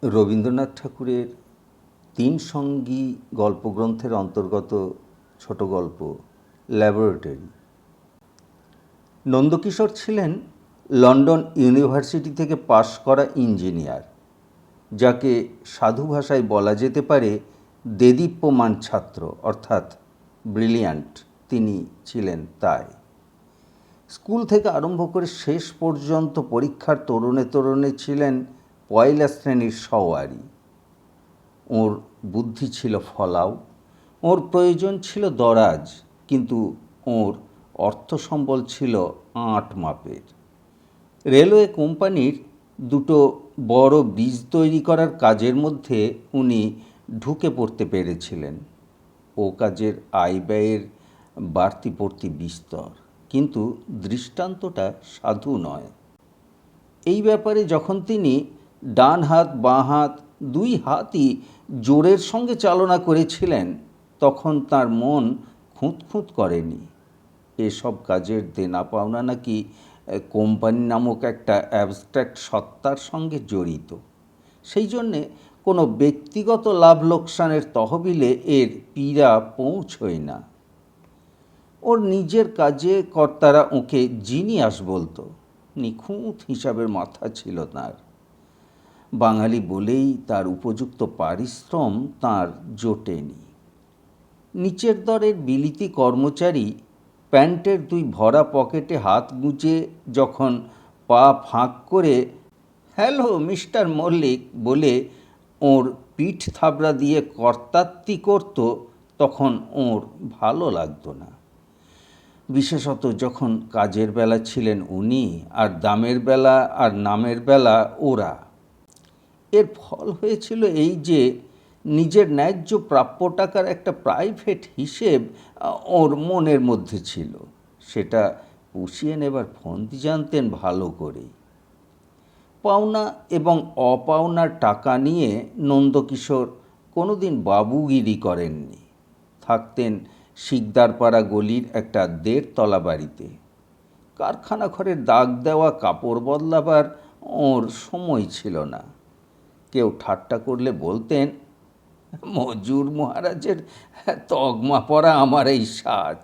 রবীন্দ্রনাথ ঠাকুরের তিন সঙ্গী গল্পগ্রন্থের অন্তর্গত ছোট গল্প ল্যাবরেটরি। নন্দকিশোর ছিলেন লন্ডন ইউনিভার্সিটি থেকে পাশ করা ইঞ্জিনিয়ার, যাকে সাধু ভাষায় বলা যেতে পারে দেদীপ্যমান ছাত্র, অর্থাৎ ব্রিলিয়ান্ট তিনি ছিলেন। তাই স্কুল থেকে আরম্ভ করে শেষ পর্যন্ত পরীক্ষার তরুণে তরুণে ছিলেন পয়লা শ্রেণীর সওয়ারি। ওর বুদ্ধি ছিল ফলাও, ওর প্রয়োজন ছিল দরাজ, কিন্তু ওর অর্থ সম্বল ছিল আঁট মাপের। রেলওয়ে কোম্পানির দুটো বড় ব্রিজ তৈরি করার কাজের মধ্যে উনি ঢুকে পড়তে পেরেছিলেন। ও কাজের আয় ব্যয়ের বাড়তি পড়তি বিস্তর, কিন্তু দৃষ্টান্তটা সাধু নয়। এই ব্যাপারে যখন তিনি ডান হাত বাঁ হাত দুই হাতই জোরের সঙ্গে চালনা করেছিলেন, তখন তার মন খুঁতখুঁত করেনি। এসব কাজের দেনা পাওনা নাকি কোম্পানি নামক একটা অ্যাবস্ট্র্যাক্ট সত্তার সঙ্গে জড়িত। সেই জন্যে কোনো ব্যক্তিগত লাভ লোকসানের তহবিলে এর পীড়া পৌঁছয় না। ওর নিজের কাজে কর্তারা ওকে জিনিয়াস বলতো। নিখুঁত হিসাবের মাথা ছিল তার। বাঙালি বলেই তার উপযুক্ত পারিশ্রম তার জোটেনি। নিচের দরের বিলিতি কর্মচারী প্যান্টের দুই ভরা পকেটে হাত গুঁজে যখন পা ফাঁক করে হ্যালো মিস্টার মল্লিক বলে ওর পিঠ থাবড়া দিয়ে কর্তাত্তি করত, তখন ওর ভালো লাগতো না। বিশেষত যখন কাজের বেলা ছিলেন উনি, আর দামের বেলা আর নামের বেলা ওরা। এর ফল হয়েছিল এই যে, নিজের ন্যায্য প্রাপ্য টাকার একটা প্রাইভেট হিসেব ওর মনের মধ্যে ছিল। সেটা পুষিয়ে নেবার ফন্দি জানতেন ভালো করে। পাওনা এবং অপাওনার টাকা নিয়ে নন্দকিশোর কোনোদিন বাবুগিরি করেননি। থাকতেন শিকদারপাড়া গলির একটা 1.5 তলা বাড়িতে। কারখানা ঘরের দাগ দেওয়া কাপড় বদলাবার ওর সময় ছিল না। কেউ ঠাট্টা করলে বলতেন, মজুর মহারাজের তগমা পরা আমার এই সাজ।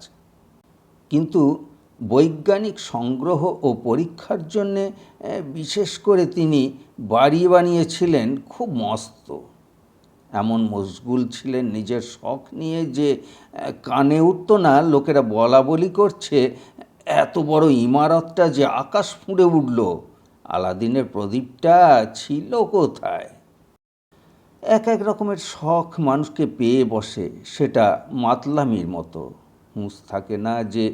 কিন্তু বৈজ্ঞানিক সংগ্রহ ও পরীক্ষার জন্যে বিশেষ করে তিনি বাড়ি বানিয়েছিলেন খুব মস্ত। এমন মশগুল ছিলেন নিজের শখ নিয়ে যে কানে উঠত না লোকেরা বলা বলি করছে, এত বড় ইমারতটা যে আকাশ ফুঁড়ে উঠল, আলাদিনের প্রদীপটা ছিল কোথায়? এক এক রকমের শখ মানুষকে পেয়ে বসে, সেটা মাতলামির মতো। হুঁশ থাকে না যে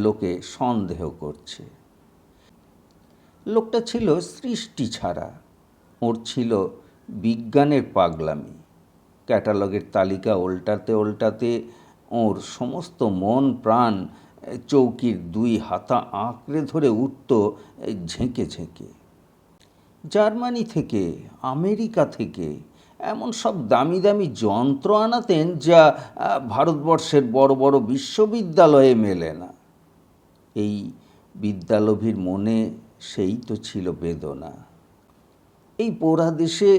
লোকে সন্দেহ করছে। লোকটা ছিল সৃষ্টি ছাড়া, ওর ছিল বিজ্ঞানের পাগলামি। ক্যাটালগের তালিকা ওল্টাতে ওল্টাতে ওর সমস্ত মন প্রাণ চৌকির 2 হাতা আঁকড়ে ধরে উঠত ঝেঁকে ঝেঁকে। জার্মানি থেকে, আমেরিকা থেকে এমন সব দামি দামি যন্ত্র আনাতেন যা ভারতবর্ষের বড় বড় বিশ্ববিদ্যালয়ে মেলে না। এই বিদ্যালভীর মনে সেই তো ছিল বেদনা। এই পোড়া দেশে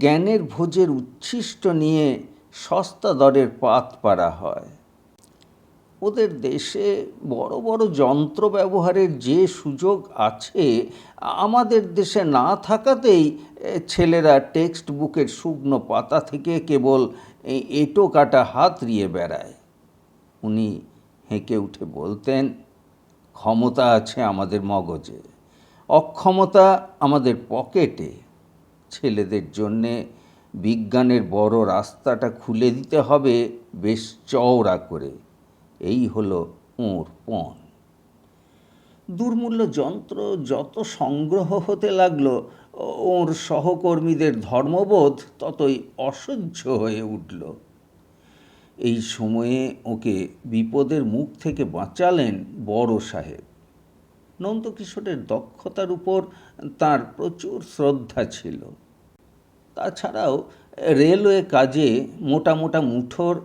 জ্ঞানের ভোজের উচ্ছিষ্ট নিয়ে সস্তা দরের পাত পাড়া হয়। ওদের দেশে বড় বড় যন্ত্র ব্যবহারের যে সুযোগ আছে, আমাদের দেশে না থাকাতেই ছেলেরা টেক্সট বুকের শুকনো পাতা থেকে কেবল এঁটো কাটা হাতড়িয়ে বেড়ায়। উনি হেঁকে উঠে বলতেন, ক্ষমতা আছে আমাদের মগজে, অক্ষমতা আমাদের পকেটে। ছেলেদের জন্যে বিজ্ঞানের বড় রাস্তাটা খুলে দিতে হবে বেশ চওড়া করে। এই হলো ওর পণ। দুর্মূল্য যন্ত্র যত সংগ্রহ হতে লাগলো, ওর সহকর্মীদের ধর্মবোধ ততই অসহ্য হয়ে উঠল। এই সময়ে ওকে বিপদের মুখ থেকে বাঁচালেন বড় সাহেব। নন্দকিশোরের দক্ষতার উপর তার প্রচুর শ্রদ্ধা ছিল। তাছাড়াও রেলওয়ে কাজে মোটা মোটা মুঠোর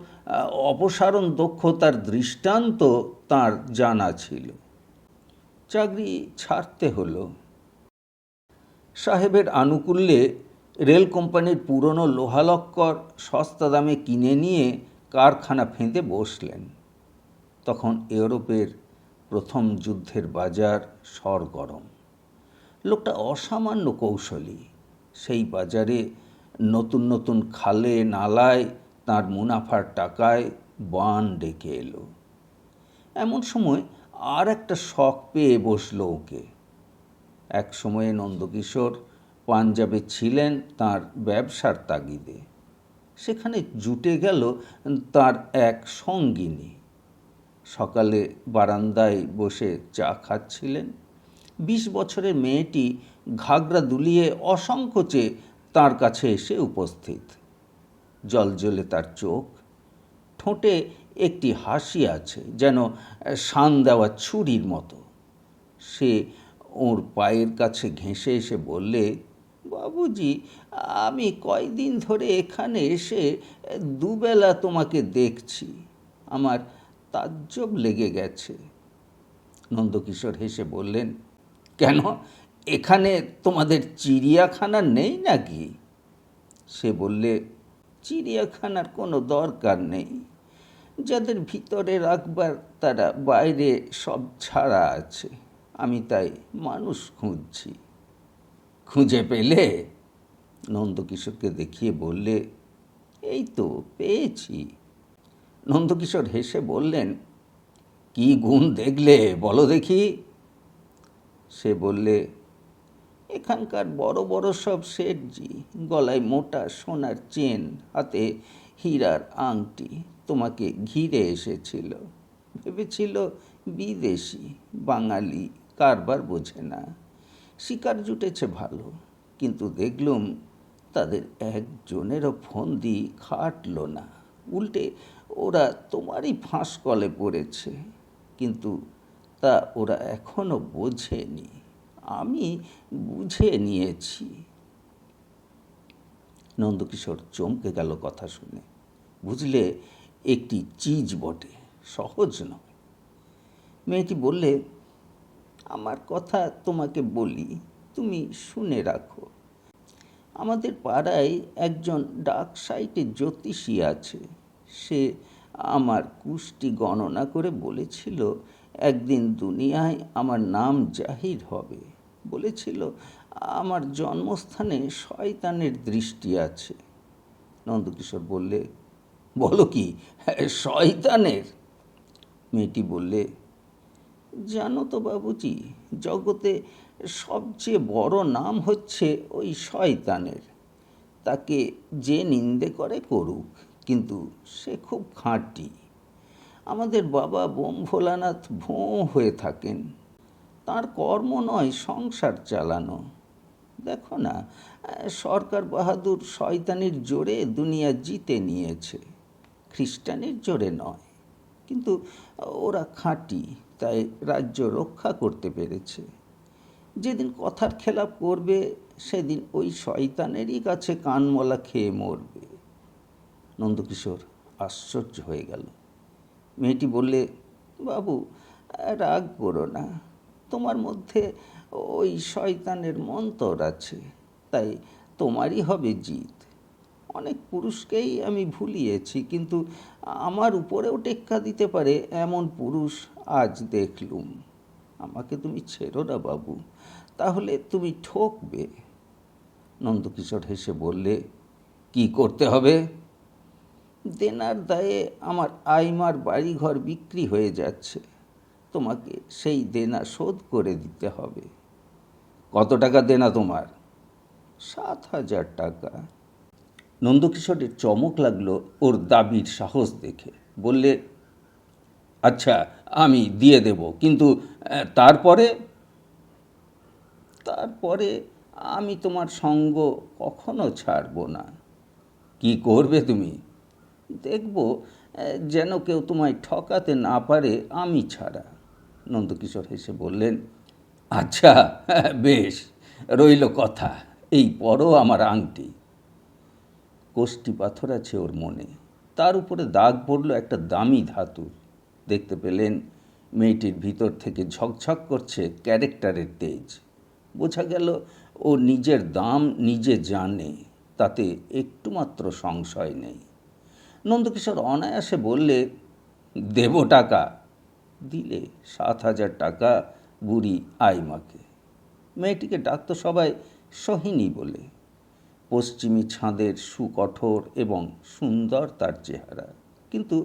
অপসারণ দক্ষতার দৃষ্টান্ত তার জানা ছিল। চাকরি ছাড়তে হলো। সাহেবের আনুকূল্যে রেল কোম্পানির পুরনো লোহালক্কর সস্তা দামে কিনে নিয়ে কারখানা ফেঁদে বসলেন। তখন ইউরোপের প্রথম যুদ্ধের বাজার সরগরম। লোকটা অসামান্য কৌশলী। সেই বাজারে নতুন নতুন খালে নালায় তার মুনাফার টাকায় বান ডেকে এলো। এমন সময় আর একটা শখ পেয়ে বসলো ওকে। এক সময়ে নন্দকিশোর পাঞ্জাবে ছিলেন তার ব্যবসার তাগিদে। সেখানে জুটে গেল তার এক সঙ্গিনী। সকালে বারান্দায় বসে চা খাচ্ছিলেন। 20 বছরের মেয়েটি ঘাগরা দুলিয়ে অসংকোচে তার কাছে এসে উপস্থিত। জলজলে তার চোখ, ঠোঁটে একটি হাসি আছে যেন শান দেওয়া ছুরির মতো। সে ওর পায়ের কাছে ঘেঁষে এসে বললে, বাবুজি, আমি কয়দিন ধরে এখানে এসে দুবেলা তোমাকে দেখছি। আমার তাজ্জব লেগে গেছে। নন্দকিশোর হেসে বললেন, কেন, এখানে তোমাদের চিড়িয়াখানা নেই নাকি? সে বললে, চিড়িয়াখানার কোনো দরকার নেই। যাদের ভিতরে রাখবার তারা বাইরে সব ছাড়া আছে। আমি তাই মানুষ খুঁজছি। খুঁজে পেলে? নন্দকিশোরকে দেখিয়ে বললে, এই তো পেয়েছি। নন্দকিশোর হেসে বললেন, কি গুণ দেখলে বলো দেখি? সে বললে, এখানকার বড় বড় সব শেঠজি, গলায় মোটা সোনার চেন, হাতে হীরার আংটি, তোমাকে ঘিরে এসেছিল। ভেবেছিল বিদেশি, বাঙালি, কারবার বোঝে না। শিকার জুটেছে ভালো, কিন্তু দেখলুম তাদের একজনেরও ফন্দি খাটল না। উল্টে ওরা তোমারই ফাঁস কলে পড়েছে। কিন্তু তা ওরা এখনো বোঝেনি। আমি বুঝে নিয়েছি। নন্দকিশোর চমকে গেল কথা শুনে। বুঝলে, একটি চিজ বটে, সহজ নয়। মেয়েটি বললে, আমার কথা তোমাকে বলি, তুমি শুনে রাখো। আমাদের পাড়ায় একজন ডাক সাইটে জ্যোতিষী আছে। সে আমার কুষ্টি গণনা করে বলেছিল একদিন দুনিয়ায় আমার নাম জাহির হবে। বলেছিল আমার জন্মস্থানে শয়তানের দৃষ্টি আছে। নন্দকিশোর বললে, বলো কি, শয়তানের? মেয়েটি বললে, জানো তো বাবুজি, জগতে সবচেয়ে বড় নাম হচ্ছে ওই শয়তানের। তাকে যে নিন্দে করে করুক, কিন্তু সে খুব খাঁটি। আমাদের বাবা বোম ভোলানাথ ভোঁ হয়ে থাকেন। তার কর্ম নয় সংসার চালানো। দেখো না, সরকার বাহাদুর শয়তানির জোরে দুনিয়া জিতে নিয়েছে, খ্রিস্টানির জোরে নয়। কিন্তু ওরা খাঁটি, তাই রাজ্য রক্ষা করতে পেরেছে। যেদিন কথার খেলাপ করবে, সেদিন ওই শয়তানেরই কাছে কানমলা খেয়ে মরবে। নন্দকিশোর আশ্চর্য হয়ে গেল। মেয়েটি বললে, বাবু, রাগ করো না। তোমার মধ্যে ওই শয়তানের মন্তর আছে, তাই তোমারই হবে জিত। অনেক পুরুষকেই আমি ভুলিয়েছি, কিন্তু আমার উপরেও টেক্কা দিতে পারে এমন পুরুষ আজ দেখলুম। আমাকে তুমি ছেড়ো না বাবু, তাহলে তুমি ঠকবে। নন্দকিশোর হেসে বললে, কি করতে হবে? দেনার দায়ে আমার আইমার বাড়িঘর বিক্রি হয়ে যাচ্ছে। তোমাকে সেই দেনা শোধ করে দিতে হবে। কত টাকা দেনা তোমার? 7,000 টাকা। নন্দকিশোরের চমক লাগলো ওর দাবির সাহস দেখে। বললে, আচ্ছা, আমি দিয়ে দেব, কিন্তু তারপরে? তারপরে আমি তোমার সঙ্গ কখনো ছাড়ব না। কি করবে তুমি? দেখব যেন কেউ তোমায় ঠকাতে না পারে আমি ছাড়া। নন্দকিশোর হেসে বললেন, আচ্ছা, বেশ, রইল কথা। এই পরও আমার আংটি। কোষ্ঠী পাথর আছে ওর মনে। তার উপরে দাগ পড়ল একটা দামি ধাতু। দেখতে পেলেন মেয়েটির ভিতর থেকে ঝকঝক করছে ক্যারেক্টারের তেজ। বোঝা গেল ও নিজের দাম নিজে জানে, তাতে একটুমাত্র সংশয় নেই। নন্দকিশোর অনায়াসে বললে, দেব টাকা। দিলে 7,000 টাকা বুড়ি আইমাকে। মেয়েটিকে ডাকত সবাই সোহিনী বলে। পশ্চিমী ছাঁদের সুকঠোর এবং সুন্দর তার চেহারা, কিন্তু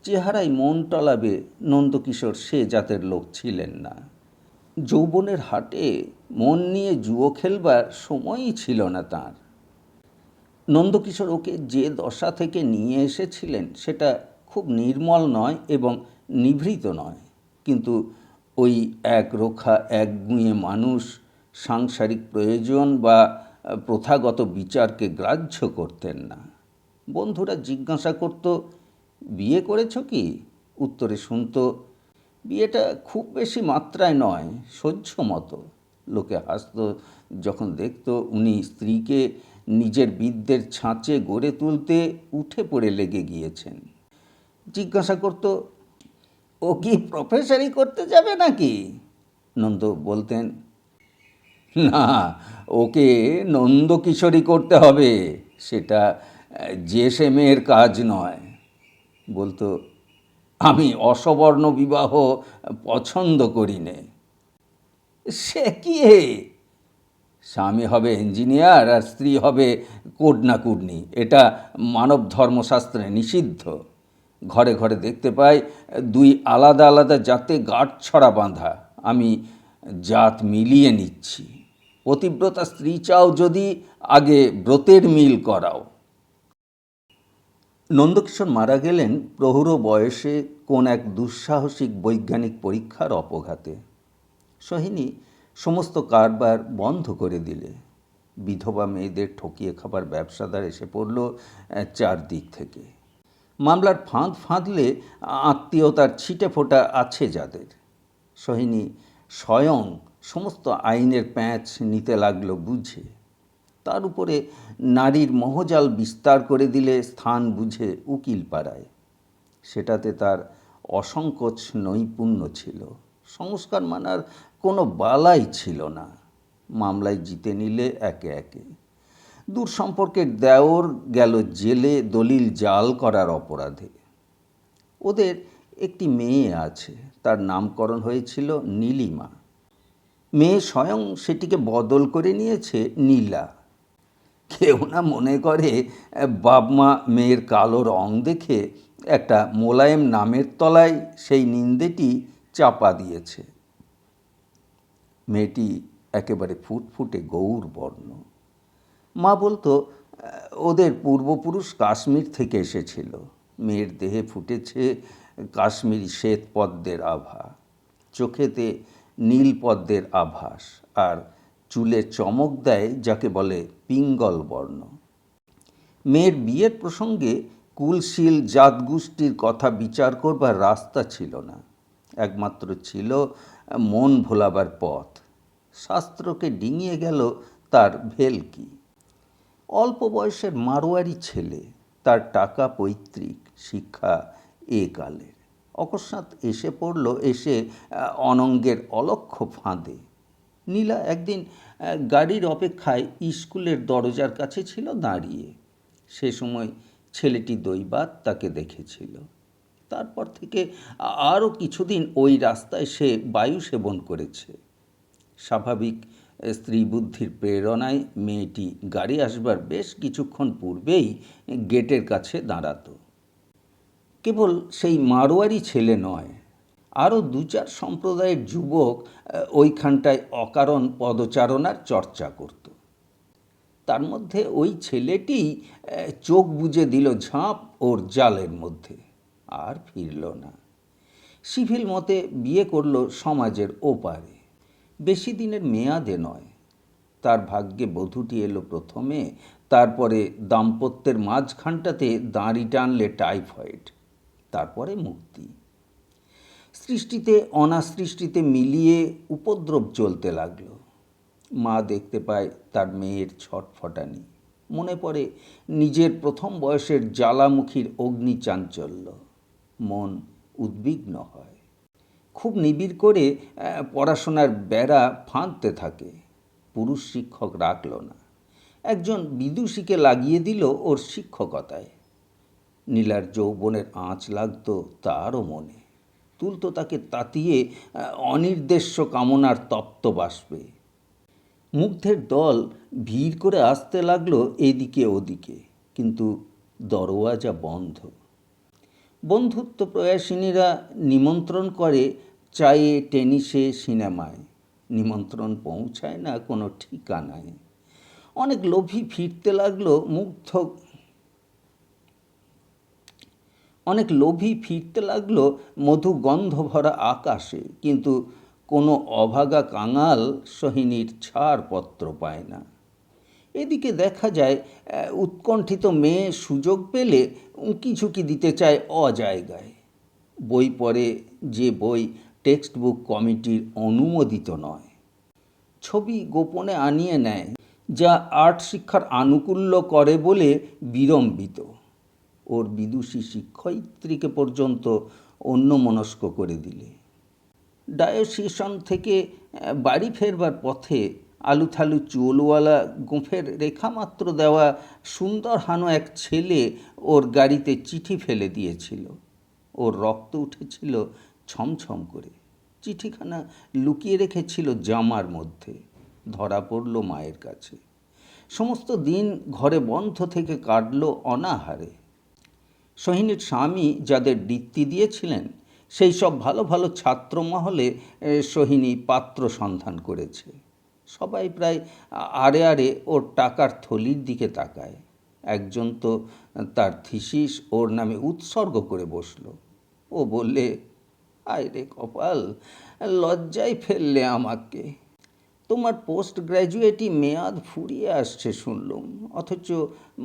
চেহারায় মন টলাবে নন্দকিশোর সে জাতের লোক ছিলেন না। যৌবনের হাটে মন নিয়ে জুয়ো খেলবার সময়ই ছিল না তাঁর। নন্দকিশোর ওকে যে দশা থেকে নিয়ে এসেছিলেন সেটা খুব নির্মল নয় এবং নিভৃত নয়, কিন্তু ওই একরোখা একগুঁয়ে মানুষ সাংসারিক প্রয়োজন বা প্রথাগত বিচারকে গ্রাহ্য করতেন না। বন্ধুরা জিজ্ঞাসা করত, বিয়ে করেছ কি? উত্তরে শুনত, বিয়েটা খুব বেশি মাত্রায় নয়, সহ্য মতো। লোকে হাসত যখন দেখত উনি স্ত্রীকে নিজের বিদ্যের ছাঁচে গড়ে তুলতে উঠে পড়ে লেগে গিয়েছেন। জিজ্ঞাসা করত, ও কি প্রফেসরি করতে যাবে নাকি? নন্দ বলতেন, না, ওকে নন্দকিশোরী করতে হবে, সেটা যে সে মেয়ের কাজ নয়। বলতো, আমি অসবর্ণ বিবাহ পছন্দ করি নে। সে কি হে? স্বামী হবে ইঞ্জিনিয়ার আর স্ত্রী হবে কোডনা কুডনি, এটা মানব ধর্মশাস্ত্রে নিষিদ্ধ। ঘরে ঘরে দেখতে পাই দুই আলাদা আলাদা জাতে গাঁটছড়া বাঁধা। আমি জাত মিলিয়ে নিচ্ছি। পতিব্রতা স্ত্রী চাও যদি, আগে ব্রতের মিল করাও। নন্দকিশোর মারা গেলেন প্রৌঢ় বয়সে কোন এক দুঃসাহসিক বৈজ্ঞানিক পরীক্ষার অপঘাতে। সোহিনী সমস্ত কারবার বন্ধ করে দিলে। বিধবা মেয়েদের ঠকিয়ে খাবার ব্যবসাদার এসে পড়ল চারদিক থেকে। মামলার ফাঁদ ফাঁদলে আত্মীয়তার ছিটে ফোঁটা আছে যাদের। সোহিনী স্বয়ং সমস্ত আইনের প্যাঁচ নিতে লাগলো বুঝে। তার উপরে নারীর মহজাল বিস্তার করে দিলে স্থান বুঝে উকিল পাড়ায়। সেটাতে তার অসংকোচ নৈপুণ্য ছিল। সংস্কার মানার কোনো বালাই ছিল না। মামলায় জিতে নিলে একে একে। দূর সম্পর্কের দেওর গেল জেলে দলিল জাল করার অপরাধে। ওদের একটি মেয়ে আছে, তার নামকরণ হয়েছিল নীলিমা। মেয়ে স্বয়ং সেটিকে বদল করে নিয়েছে নীলা। কেউ না মনে করে বাপ-মা মেয়ের কালো রং দেখে একটা মোলায়েম নামের তলায় সেই নিন্দেটি চাপা দিয়েছে। মেয়েটি একেবারে ফুটফুটে গৌর বর্ণ। মা বলতো, ওদের পূর্বপুরুষ কাশ্মীর থেকে এসেছিল। মেয়ের দেহে ফুটেছে কাশ্মীরি শ্বেত পদ্মের আভা, চোখেতে নীল পদ্মের আভাস, আর চুলে চমক দেয় যাকে বলে পিঙ্গল বর্ণ। মেয়ের বিয়ের প্রসঙ্গে কুলশীল জাতগোষ্ঠীর কথা বিচার করবার রাস্তা ছিল না। একমাত্র ছিল মন ভোলাবার পথ। শাস্ত্রকে ডিঙিয়ে গেল তার ভেলকি। অল্প বয়সের মারোয়ারি ছেলে, তার টাকা পৈতৃক, শিক্ষা এ কালের। অকস্মাৎ এসে পড়ল অনঙ্গের অলক্ষ্য ফাঁদে। নীলা একদিন গাড়ির অপেক্ষায় স্কুলের দরজার কাছে ছিল দাঁড়িয়ে। সে সময় ছেলেটি দৈবাত তাকে দেখেছিল। তারপর থেকে আরও কিছুদিন ওই রাস্তায় সে বায়ু সেবন করেছে। স্বাভাবিক স্ত্রী বুদ্ধির প্রেরণায় মেয়েটি গাড়ি আসবার বেশ কিছুক্ষণ পূর্বেই গেটের কাছে দাঁড়াত। কেবল সেই মারোয়ারি ছেলে নয়, আরও 2-4 সম্প্রদায়ের যুবক ওইখানটায় অকারণ পদচারণার চর্চা করত। তার মধ্যে ওই ছেলেটি চোখ বুজে দিল ঝাঁপ ওর জালের মধ্যে, আর ফিরল না। সিভিল মতে বিয়ে করল সমাজের ওপারে। বেশি দিনের মেয়াদে নয়। তার ভাগ্যে বধূটি এলো প্রথমে, তারপরে দাম্পত্যের মাঝখানটাতে দাঁড়ি টানলে টাইফয়েড, তারপরে মুক্তি। সৃষ্টিতে অনাসৃষ্টিতে মিলিয়ে উপদ্রব চলতে লাগলো। মা দেখতে পায় তার মেয়ের ছটফটানি। মনে পড়ে নিজের প্রথম বয়সের জ্বালামুখীর অগ্নিচাঞ্চল্য। মন উদ্বিগ্ন হয়। খুব নিবিড় করে পড়াশোনার বেড়া ফাঁদতে থাকে। পুরুষ শিক্ষক রাখল না, একজন বিদুষীকে লাগিয়ে দিল ওর শিক্ষকতায়। নীলার যৌবনের আঁচ লাগত তারও মনে, তুলত তাকে তাতিয়ে অনির্দেশ্য কামনার তপ্ত বাষ্পে। মুগ্ধের দল ভিড় করে আসতে লাগলো এদিকে ওদিকে, কিন্তু দরওয়াজা বন্ধ। বন্ধুত্ব প্রয়াসিনীরা নিমন্ত্রণ করে চায়ে, টেনিসে, সিনেমায়, নিমন্ত্রণ পৌঁছায় না কোনো ঠিকানায়। অনেক লোভী ফিরতে লাগলো মধু গন্ধ ভরা আকাশে, কিন্তু কোনো অভাগা কাঙাল সোহিনীর ছাড়পত্র পায় না। এদিকে দেখা যায় উৎকণ্ঠিত মেয়ে সুযোগ পেলে উঁকিঝুঁকি দিতে চায় অজায়গায়। বই পড়ে যে বই টেক্সট বুক কমিটির অনুমোদিত নয়। ছবি গোপনে আনিয়ে নেয় যা আর্ট শিক্ষার আনুকূল্য করে বলে বিড়ম্বিত। ওর বিদুষী শিক্ষয়িত্রীকে পর্যন্ত অন্যমনস্ক করে দিলে। ডায়োসিশন থেকে বাড়ি ফেরবার পথে আলুথালু চুলওয়ালা গোঁফের রেখামাত্র দেওয়া সুন্দর হানো এক ছেলে ওর গাড়িতে চিঠি ফেলে দিয়েছিল। ওর রক্ত উঠেছিল ছমছম করে। চিঠিখানা লুকিয়ে রেখেছিল জামার মধ্যে। ধরা পড়ল মায়ের কাছে। সমস্ত দিন ঘরে বন্ধ থেকে কাটল অনাহারে। সোহিনীর স্বামী যাদের বৃত্তি দিয়েছিলেন সেই সব ভালো ভালো ছাত্র মহলে সোহিনী পাত্র সন্ধান করেছে। সবাই প্রায় আড়ে আড়ে ওর টাকার থলির দিকে তাকায়। একজন তো তার থিসিস ওর নামে উৎসর্গ করে বসল। ও বললে, আয় রে কপাল, লজ্জায় ফেললে আমাকে। তোমার পোস্ট গ্র্যাজুয়েটি মেয়াদ ফুরিয়ে আসছে শুনলুম, অথচ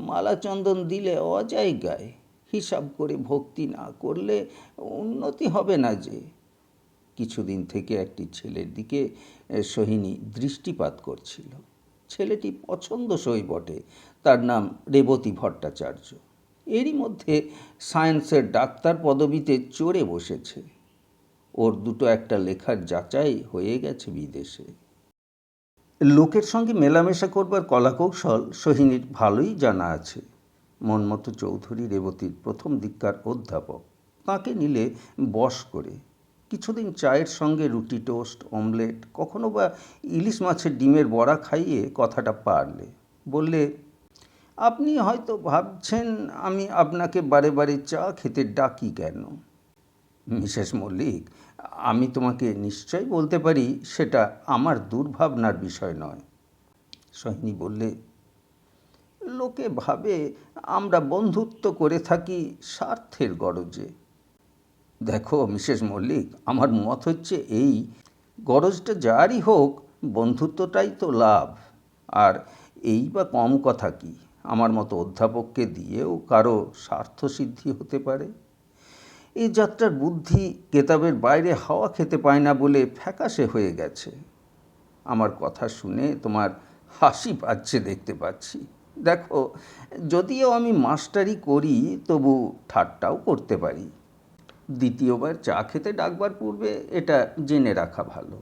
মালাচন্দন দিলে অজায়গায়। হিসাব করে ভক্তি না করলে উন্নতি হবে না যে। কিছুদিন থেকে একটি ছেলের দিকে সোহিনী দৃষ্টিপাত করছিল। ছেলেটি পছন্দসই বটে। তার নাম রেবতী ভট্টাচার্য। এরই মধ্যে সায়েন্সের ডাক্তার পদবিতে চড়ে বসেছে। ওর দুটো একটা লেখার যাচাই হয়ে গেছে বিদেশে। লোকের সঙ্গে মেলামেশা করবার কলাকৌশল সোহিনীর ভালোই জানা আছে। মনমতো চৌধুরী রেবতীর প্রথম দিককার অধ্যাপক। তাঁকে নিলে বশ করে কিছুদিন চায়ের সঙ্গে রুটি, টোস্ট, অমলেট, কখনো বা ইলিশ মাছের ডিমের বড়া খাইয়ে কথাটা পারলে। বললে, আপনি হয়তো ভাবছেন আমি আপনাকে বারে বারে চা খেতে ডাকি কেন। মিসেস মল্লিক, আমি তোমাকে নিশ্চয় বলতে পারি সেটা আমার দুর্ভাবনার বিষয় নয়। সোহিনী বললে, লোকে ভাবে আমরা বন্ধুত্ব করে থাকি স্বার্থের গরজে। দেখো মিসেস মল্লিক, আমার মত হচ্ছে এই, গরজটা যারই হোক, বন্ধুত্বটাই তো লাভ। আর এই বা কম কথা কি, আমার মতো অধ্যাপককে দিয়েও কারো স্বার্থসিদ্ধি হতে পারে। এই যাত্রার বুদ্ধি কেতাবের বাইরে হাওয়া খেতে পায় না বলে ফ্যাকাশে হয়ে গেছে। আমার কথা শুনে তোমার হাসি পাচ্ছে দেখতে পাচ্ছি। দেখো, যদিও আমি মাস্টারি করি, তবু ঠাট্টাও করতে পারি। দ্বিতীয়বার চা খেতে ডাকবার পূর্বে এটা জেনে রাখা ভালো।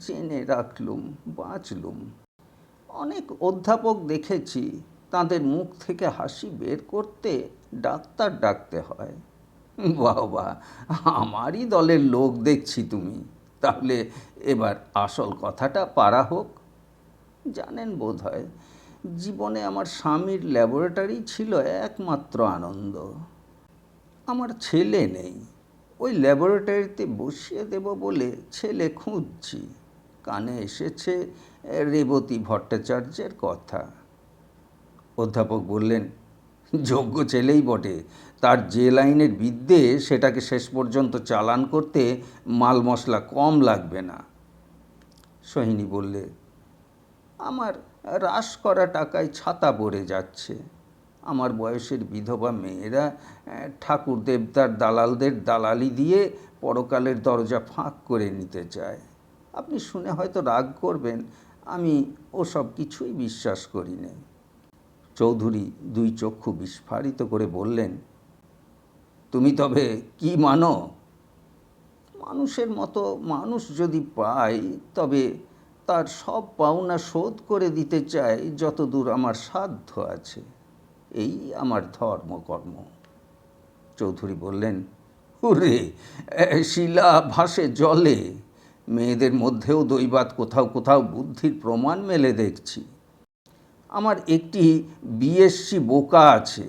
জেনে রাখলুম, বাঁচলুম। অনেক অধ্যাপক দেখেছি, তাদের মুখ থেকে হাসি বের করতে ডাক্তার ডাকতে হয়। বাবা, আমারই দলের লোক দেখছি তুমি। তাহলে এবার আসল কথাটা পারা হোক। জানেন বোধ হয়, জীবনে আমার স্বামীর ল্যাবরেটরি ছিল একমাত্র আনন্দ। আমার ছেলে নেই, ওই ল্যাবরেটরিতে বসিয়ে দেব বলে ছেলে খুঁজছি। কানে এসেছে রেবতী ভট্টাচার্যের কথা। অধ্যাপক বললেন, যোগ্য ছেলেই বটে। তার যে লাইনের বিদ্যে, সেটাকে শেষ পর্যন্ত চালান করতে মাল মশলা কম লাগবে না। সোহিনী বললে, আমার হ্রাস করা টাকায় ছাতা পড়ে যাচ্ছে। আমার বয়সের বিধবা মেয়েরা ঠাকুর দেবতার দালালদের দালালি দিয়ে পরকালের দরজা ফাঁক করে নিতে চায়। আপনি শুনে হয়তো রাগ করবেন, আমি ওসব কিছুই বিশ্বাস করি না। চৌধুরী দুই চক্ষু বিস্ফারিত করে বললেন, তুমি তবে কি মানো? মানুষের মতো মানুষ যদি পাই, তবে তার সব পাওনা শোধ করে দিতে চাই যতদূর আমার সাধ্য আছে। এই আমার ধর্মকর্ম। চৌধুরী বললেন, ওরে, শিলা ভাসে জলে। মেয়েদের মধ্যেও দৈবাৎ কোথাও কোথাও বুদ্ধির প্রমাণ মেলে দেখছি। আমার একটি বিএসসি বোকা আছে।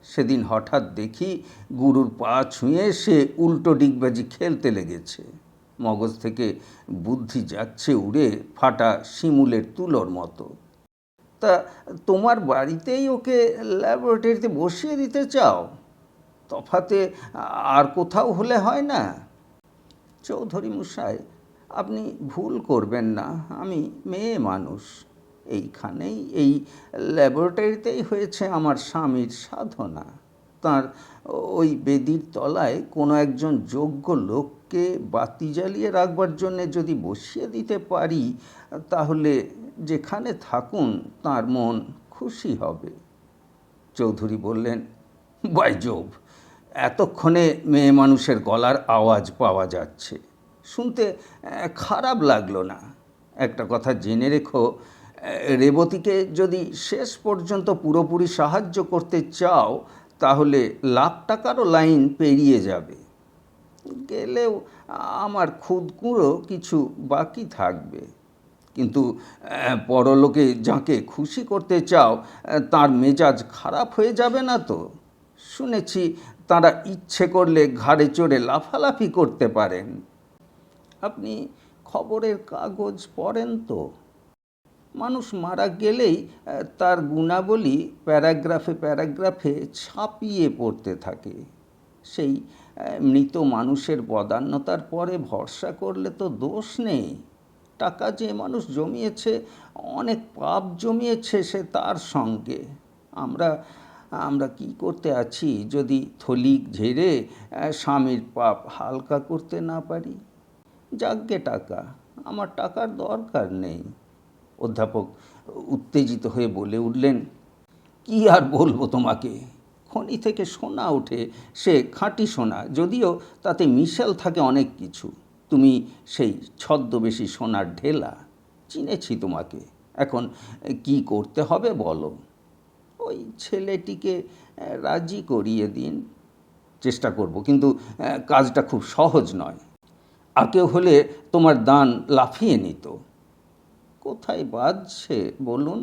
সেদিন হঠাৎ দেখি গুরুর পা ছুঁয়ে সে উল্টো ডিগবাজি খেলতে লেগেছে। মগজ থেকে বুদ্ধি যাচ্ছে উড়ে ফাটা শিমুলের তুলোর মতো। তা তোমার বাড়িতেই ওকে ল্যাবরেটরিতে বসিয়ে দিতে চাও? তফাতে আর কোথাও হলে হয় না? চৌধুরী মশাই, আপনি ভুল করবেন না। আমি মেয়ে মানুষ। এইখানেই, এই ল্যাবরেটরিতেই হয়েছে আমার স্বামীর সাধনা। তার ওই বেদির তলায় কোনো একজন যোগ্য লোককে বাতি জ্বালিয়ে রাখবার জন্যে যদি বসিয়ে দিতে পারি, তাহলে যেখানে থাকুন তার মন খুশি হবে। চৌধুরী বললেন, বাইজোভ, এতক্ষণে মেয়ে মানুষের গলার আওয়াজ পাওয়া যাচ্ছে। শুনতে খারাপ লাগলো না। একটা কথা জেনে রেখো, রেবতীকে যদি শেষ পর্যন্ত পুরোপুরি সাহায্য করতে চাও, তাহলে $1,00,000 লাইন পেরিয়ে যাবে। গেলেও আমার খুদকুঁড়ো কিছু বাকি থাকবে। কিন্তু পরলোকে যাকে খুশি করতে চাও, তার মেজাজ খারাপ হয়ে যাবে না তো? শুনেছি তারা ইচ্ছে করলে ঘাড়ে চড়ে লাফালাফি করতে পারেন। আপনি খবরের কাগজ পড়েন তো? মানুষ মারা গেলেই তার গুণাবলী প্যারাগ্রাফে প্যারাগ্রাফে ছাপিয়ে পড়তে থাকে। সেই মৃত মানুষের বদান্যতার পরে ভরসা করলে তো দোষ নেই। টাকা যে মানুষ জমিয়েছে, অনেক পাপ জমিয়েছে সে তার সঙ্গে। আমরা আমরা কি করতে আছি যদি থলি ঝেড়ে স্বামীর পাপ হালকা করতে না পারি? যাগ্গে টাকা, আমার টাকার দরকার নেই। অধ্যাপক উত্তেজিত হয়ে বলে উঠলেন, কি আর বলবো তোমাকে? খনি থেকে সোনা ওঠে, সে খাঁটি সোনা, যদিও তাতে মিশেল থাকে অনেক কিছু। তুমি সেই ছদ্মবেশী সোনার ঢেলা। চিনেছি তোমাকে। এখন কি করতে হবে বলো? ওই ছেলেটিকে রাজি করিয়ে দিন। চেষ্টা করব, কিন্তু কাজটা খুব সহজ নয়। আর কেউ হলে তোমার দান লাফিয়ে নিত। কোথায় বাজছে বলুন?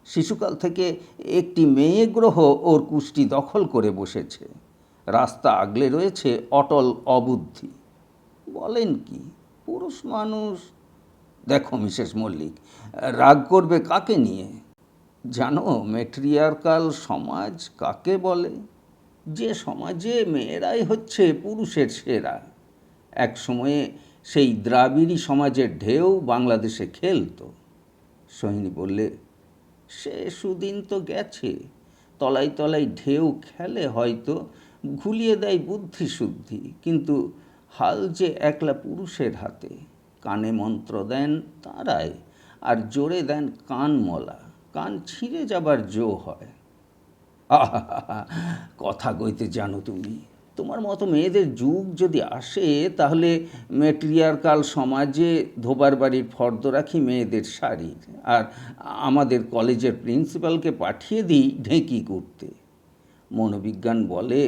শিশুকাল থেকে একটি মেয়ে গ্রহ ওর কুষ্টি দখল করে বসেছে। রাস্তা আগলে রয়েছে অটল অবুদ্ধি। বলেন কি? পুরুষ মানুষ। দেখো মিসেস মল্লিক, রাগ করবে কাকে নিয়ে? জানো ম্যাট্রিয়ার্কাল সমাজ কাকে বলে? যে সমাজে মেয়েরাই হচ্ছে পুরুষের সেরা। এক সময়ে সেই দ্রাবিড়ী সমাজের ঢেউ বাংলাদেশে খেলতো। সোহিনী বললে, সে সুদিন তো গেছে। তলায় তলায় ঢেউ খেলে হয়তো, ঘুলিয়ে দেয় বুদ্ধিশুদ্ধি, কিন্তু হাল যে একলা পুরুষের হাতে। কানে মন্ত্র দেন তাঁরাই, আর জোরে দেন কানমলা। কান ছিঁড়ে যাবার জো হয়। আহা, কথা কইতে জানো তুমি। তোমার মতো মেয়েদের যুগ যদি আসে, তাহলে ম্যাট্রিয়ার্কাল সমাজে ধোবার বাড়ির ফর্দ রাখি মেয়েদের শাড়ির, আর আমাদের কলেজের প্রিন্সিপালকে পাঠিয়ে দিই ঢেঁকি করতে। মনোবিজ্ঞান বলে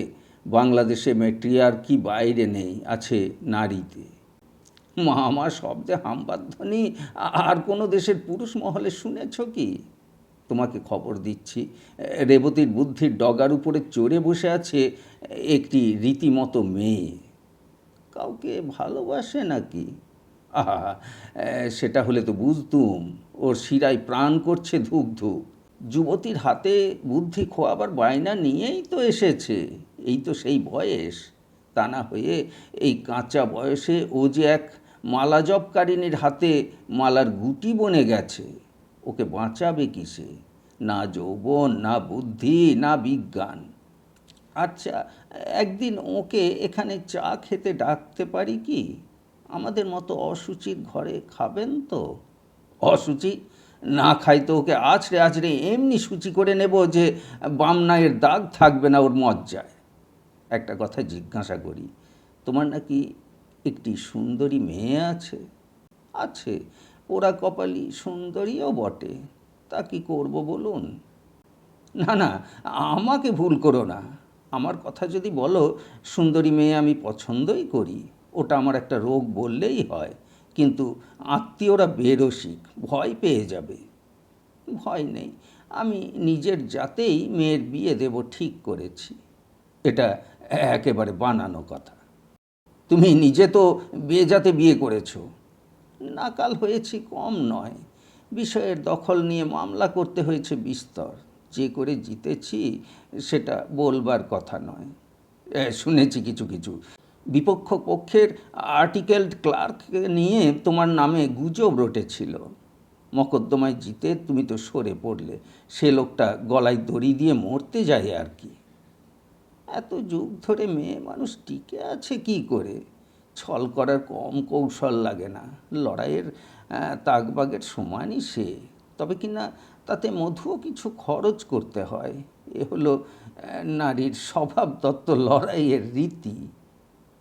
বাংলাদেশে ম্যাট্রিয়ার্কি বাইরে নেই, আছে নারীতে। মা আমার শব্দে হামবাধ্বনি আর কোনো দেশের পুরুষ মহলে শুনেছ কি? তোমাকে খবর দিচ্ছি, রেবতীর বুদ্ধির ডগার উপরে চড়ে বসে আছে একটি রীতিমতো মেয়ে। কাউকে ভালোবাসে নাকি? আহা, সেটা হলে তো বুঝতুম। ওর শিরায় প্রাণ করছে ধুক ধুক। যুবতীর হাতে বুদ্ধি খোয়াবার বায়না নিয়েই তো এসেছে। এই তো সেই বয়স। তা না হয়ে এই কাঁচা বয়সে ও যে এক মালা জপকারিনীর হাতে মালার গুটি বনে গেছে। ওকে বাঁচাবে কিসে? না যৌবন, না বুদ্ধি, না বিজ্ঞান। আচ্ছা, একদিন ওকে এখানে চা খেতে ডাকতে পারি কি? আমাদের মতো অসুচির ঘরে খাবেন তো? অসুচি না খাই তো ওকে আছড়ে আছড়ে এমনি সূচি করে নেব যে বামনায়ের দাগ থাকবে না ওর মজ্জায়। একটা কথা জিজ্ঞাসা করি, তোমার নাকি একটি সুন্দরী মেয়ে আছে? আছে, পোড়া কপালি সুন্দরীও বটে, তা কি করব বলুন? না না, আমাকে ভুল করো না। আমার কথা যদি বলো, সুন্দরী মেয়ে আমি পছন্দই করি, ওটা আমার একটা রোগ বললেই হয়। কিন্তু আত্মীয়রা বেরসিক, ভয় পেয়ে যাবে। ভয় নেই, আমি নিজের জাতেই মেয়ের বিয়ে দেব ঠিক করেছি। এটা একেবারে বানানো কথা। তুমি নিজে তো বেজাতে বিয়ে করেছো। নাকাল হয়েছি কম নয়, বিষয়ের দখল নিয়ে মামলা করতে হয়েছে বিস্তর। যে করে জিতেছি সেটা বলবার কথা নয়। শুনেছি কিছু কিছু বিপক্ষ পক্ষের আর্টিকেলড ক্লার্ক নিয়ে তোমার নামে গুজব রটেছিল। মকদ্দমায় জিতে তুমি তো সরে পড়লে, সে লোকটা গলায় দড়ি দিয়ে মরতে যায় আর কি। এত যুগ ধরে মেয়ে মানুষ টিকে আছে কি করে? ছল করার কম কৌশল লাগে না, লড়াইয়ের তাকবাগের সমানই সে। তবে কি না, তাতে মধুও কিছু খরচ করতে হয়। এ হলো নারীর স্বভাবতত্ত্ব, লড়াইয়ের রীতি।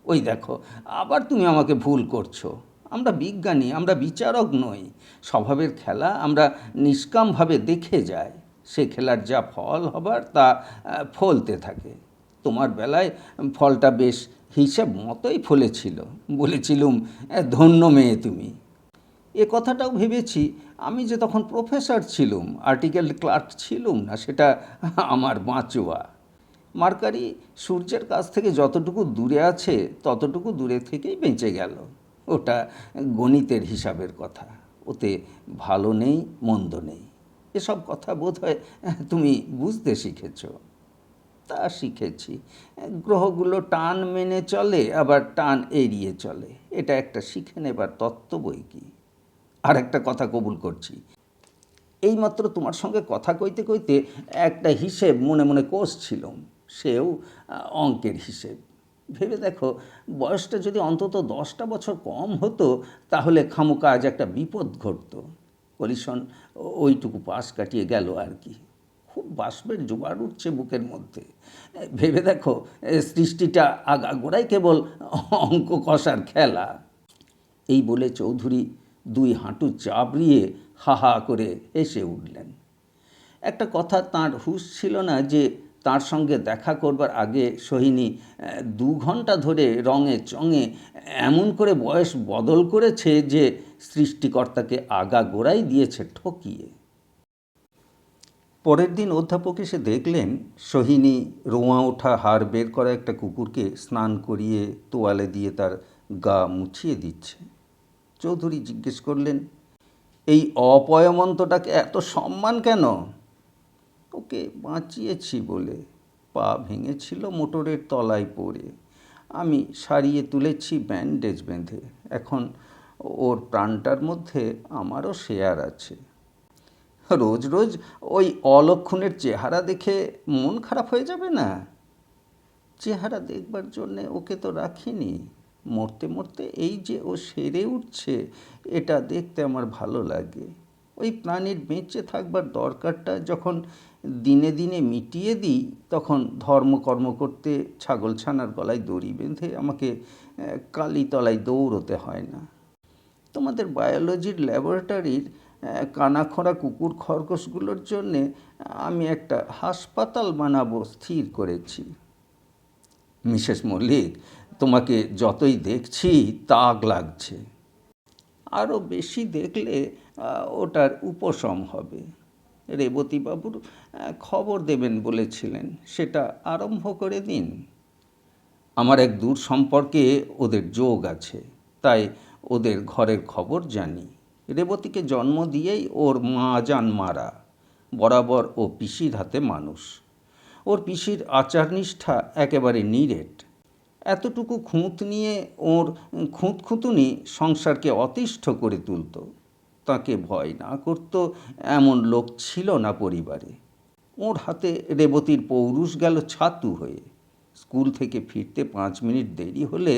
ওই দেখো, আবার তুমি আমাকে ভুল করছো। আমরা বিজ্ঞানী, আমরা বিচারক নই। স্বভাবের খেলা আমরা নিষ্কামভাবে দেখে যাই, সে খেলার যা ফল হবার তা ফলতে থাকে। তোমার বেলায় ফলটা বেশ হিসেব মতোই ফলেছিল। বলেছিলুম, ধন্য মেয়ে তুমি। এ কথাটাও ভেবেছি, আমি যে তখন প্রফেসর ছিলুম, আর্টিকেল ক্লার্ক ছিলুম না, সেটা আমার বাঁচোয়া। মার্কারি সূর্যের কাছ থেকে যতটুকু দূরে আছে ততটুকু দূরে থেকেই বেঁচে গেল। ওটা গণিতের হিসাবের কথা, ওতে ভালো নেই মন্দ নেই। এসব কথা বোধহয় তুমি বুঝতে শিখেছ। তা শিখেছি, গ্রহগুলো টান মেনে চলে, আবার টান এড়িয়ে চলে, এটা একটা শিখে নেবার তত্ত্ব বই কি। আর একটা কথা কবুল করছি, এইমাত্র তোমার সঙ্গে কথা কইতে কইতে একটা হিসেব মনে মনে কষছিলাম, সেও অঙ্কের হিসেব। ভেবে দেখো, বয়সটা যদি অন্তত 10টা বছর কম হতো, তাহলে খামোকা আজ একটা বিপদ ঘটতো। কলিশন ওইটুকু পাশ কাটিয়ে গেল আর কি। খুব বাষ্পের জোগাড় উঠছে বুকের মধ্যে। ভেবে দেখো, সৃষ্টিটা আগাগোড়াই কেবল অঙ্ক কষার খেলা। এই বলে চৌধুরী 2 হাঁটু চাপড়িয়ে হা হা করে হেসে উঠলেন। একটা কথা তাঁর হুঁশ ছিল না যে তার সঙ্গে দেখা করবার আগে সোহিনী 2 ঘন্টা ধরে রঙে চঙে এমন করে বয়স বদল করেছে যে সৃষ্টিকর্তাকে আগাগোড়াই দিয়েছে ঠকিয়ে। পরের দিন অধ্যাপক এসে দেখলেন সোহিনী রোঁয়া ওঠা হাড় বের করা একটা কুকুরকে স্নান করিয়ে তোয়ালে দিয়ে তার গা মুছিয়ে দিচ্ছে। চৌধুরী জিজ্ঞেস করলেন, এই অপয়মন্তটাকে এত সম্মান কেন? ওকে বাঁচিয়েছি বলে। পা ভেঙেছিল মোটরের তলায় পড়ে, আমি সারিয়ে তুলেছি ব্যান্ডেজ বেঁধে। এখন ওর প্রাণটার মধ্যে আমারও শেয়ার আছে। রোজ রোজ ওই অলক্ষণের চেহারা দেখে মন খারাপ হয়ে যাবে না? চেহারা দেখবার জন্যে ওকে তো রাখিনি। মরতে মরতে এই যে ও সেরে উঠছে, এটা দেখতে আমার ভালো লাগে। ওই প্রাণীর বেঁচে থাকবার দরকারটা যখন দিনে দিনে মিটিয়ে দিই, তখন ধর্মকর্ম করতে ছাগলছানার গলায় দড়ি বেঁধে আমাকে কালীতলায় দৌড়তে হয় না। তোমাদের বায়োলজির ল্যাবরেটরির কানাখোঁড়া কুকুর খরগোশগুলোর জন্যে আমি একটা হাসপাতাল বানাবো স্থির করেছি। মিসেস মল্লিক, তোমাকে যতই দেখছি তাক লাগছে। আরও বেশি দেখলে ওটার উপশম হবে। রেবতীবাবুর খবর দেবেন বলেছিলেন, সেটা আরম্ভ করে দিন। আমার এক দূর সম্পর্কে ওদের যোগ আছে, তাই ওদের ঘরের খবর জানি। রেবতীকে জন্ম দিয়েই ওর মা যান মারা। বরাবর ও পিসির হাতে মানুষ। ওর পিসির আচার নিষ্ঠা একেবারে নিরেট। এতটুকু খুঁত নিয়ে ওর খুঁতখুঁতুনি সংসারকে অতিষ্ঠ করে তুলত। তাকে ভয় না করত এমন লোক ছিল না পরিবারে। ওর হাতে রেবতীর পৌরুষ গেল ছাতু হয়ে। স্কুল থেকে ফিরতে 5 মিনিট দেরি হলে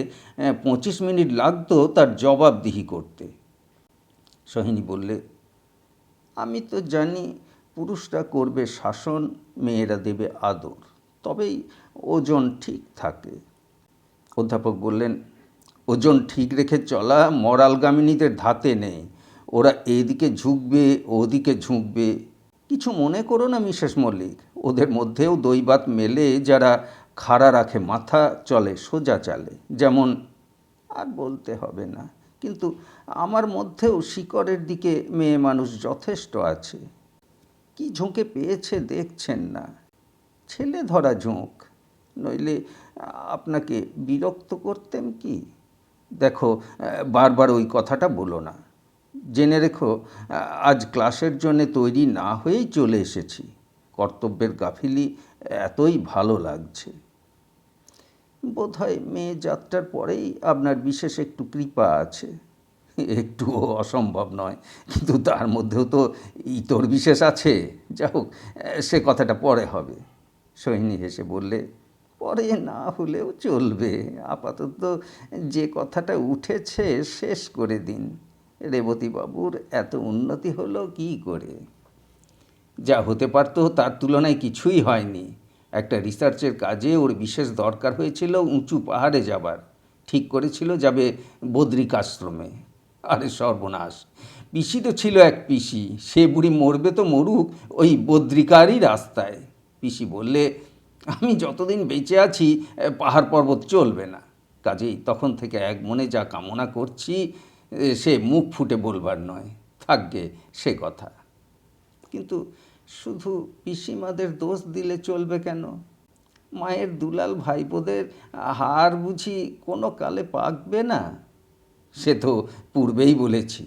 25 মিনিট লাগতো তার জবাবদিহি করতে। সোহিনী বললে, আমি তো জানি পুরুষরা করবে শাসন, মেয়েরা দেবে আদর, তবেই ওজন ঠিক থাকে। অধ্যাপক বললেন, ওজন ঠিক রেখে চলা মরালগামিনীদের ধাতে নেই। ওরা এদিকে ঝুঁকবে ওদিকে ঝুঁকবে। কিছু মনে করো না মিসেস মল্লিক, ওদের মধ্যেও দৈবাত মেলে যারা খাড়া রাখে মাথা, চলে সোজা চালে, যেমন আর বলতে হবে না, কিন্তু আমার মধ্যেও শিকড়ের দিকে মেয়ে মানুষ যথেষ্ট আছে। কি ঝোঁকে পেয়েছে দেখছেন না, ছেলে ধরা ঝোঁক, নইলে আপনাকে বিরক্ত করতেম কি? দেখো, বারবার ওই কথাটা বলো না। জেনে রেখো, আজ ক্লাসের জন্যে তৈরি না হয়েই চলে এসেছি। কর্তব্যের গাফিলি এতই ভালো লাগছে। বোধহয় মেয়ে যাত্রার পরেই আপনার বিশেষ একটু কৃপা আছে। একটুও অসম্ভব নয়, কিন্তু তার মধ্যেও তো ইতর বিশেষ আছে। যা হোক, সে কথাটা পরে হবে। সোহিনী হেসে বললে, পরে না হলেও চলবে, আপাতত যে কথাটা উঠেছে শেষ করে দিন। রেবতীবাবুর এত উন্নতি হলো কী করে? যা হতে পারতো তার তুলনায় কিছুই হয়নি। একটা রিসার্চের কাজে ওর বিশেষ দরকার হয়েছিল উঁচু পাহাড়ে যাবার। ঠিক করেছিল যাবে বদ্রিকাশ্রমে। আরে সর্বনাশ! পিসি তো ছিল এক পিসি, সে বুড়ি মরবে তো মরুক ওই বদ্রিকারই রাস্তায়। পিসি বললে, আমি যতদিন বেঁচে আছি পাহাড় পর্বত চলবে না। কাজেই তখন থেকে এক মনে যা কামনা করছি সে মুখ ফুটে বলবার নয়। থাকবে সে কথা। কিন্তু শুধু পিসিমাদের দোষ দিলে চলবে কেন? মায়ের দুলাল ভাইপোদের হার বুঝি কোনো কালে পাকবে না? সে তো পূর্বেই বলেছি,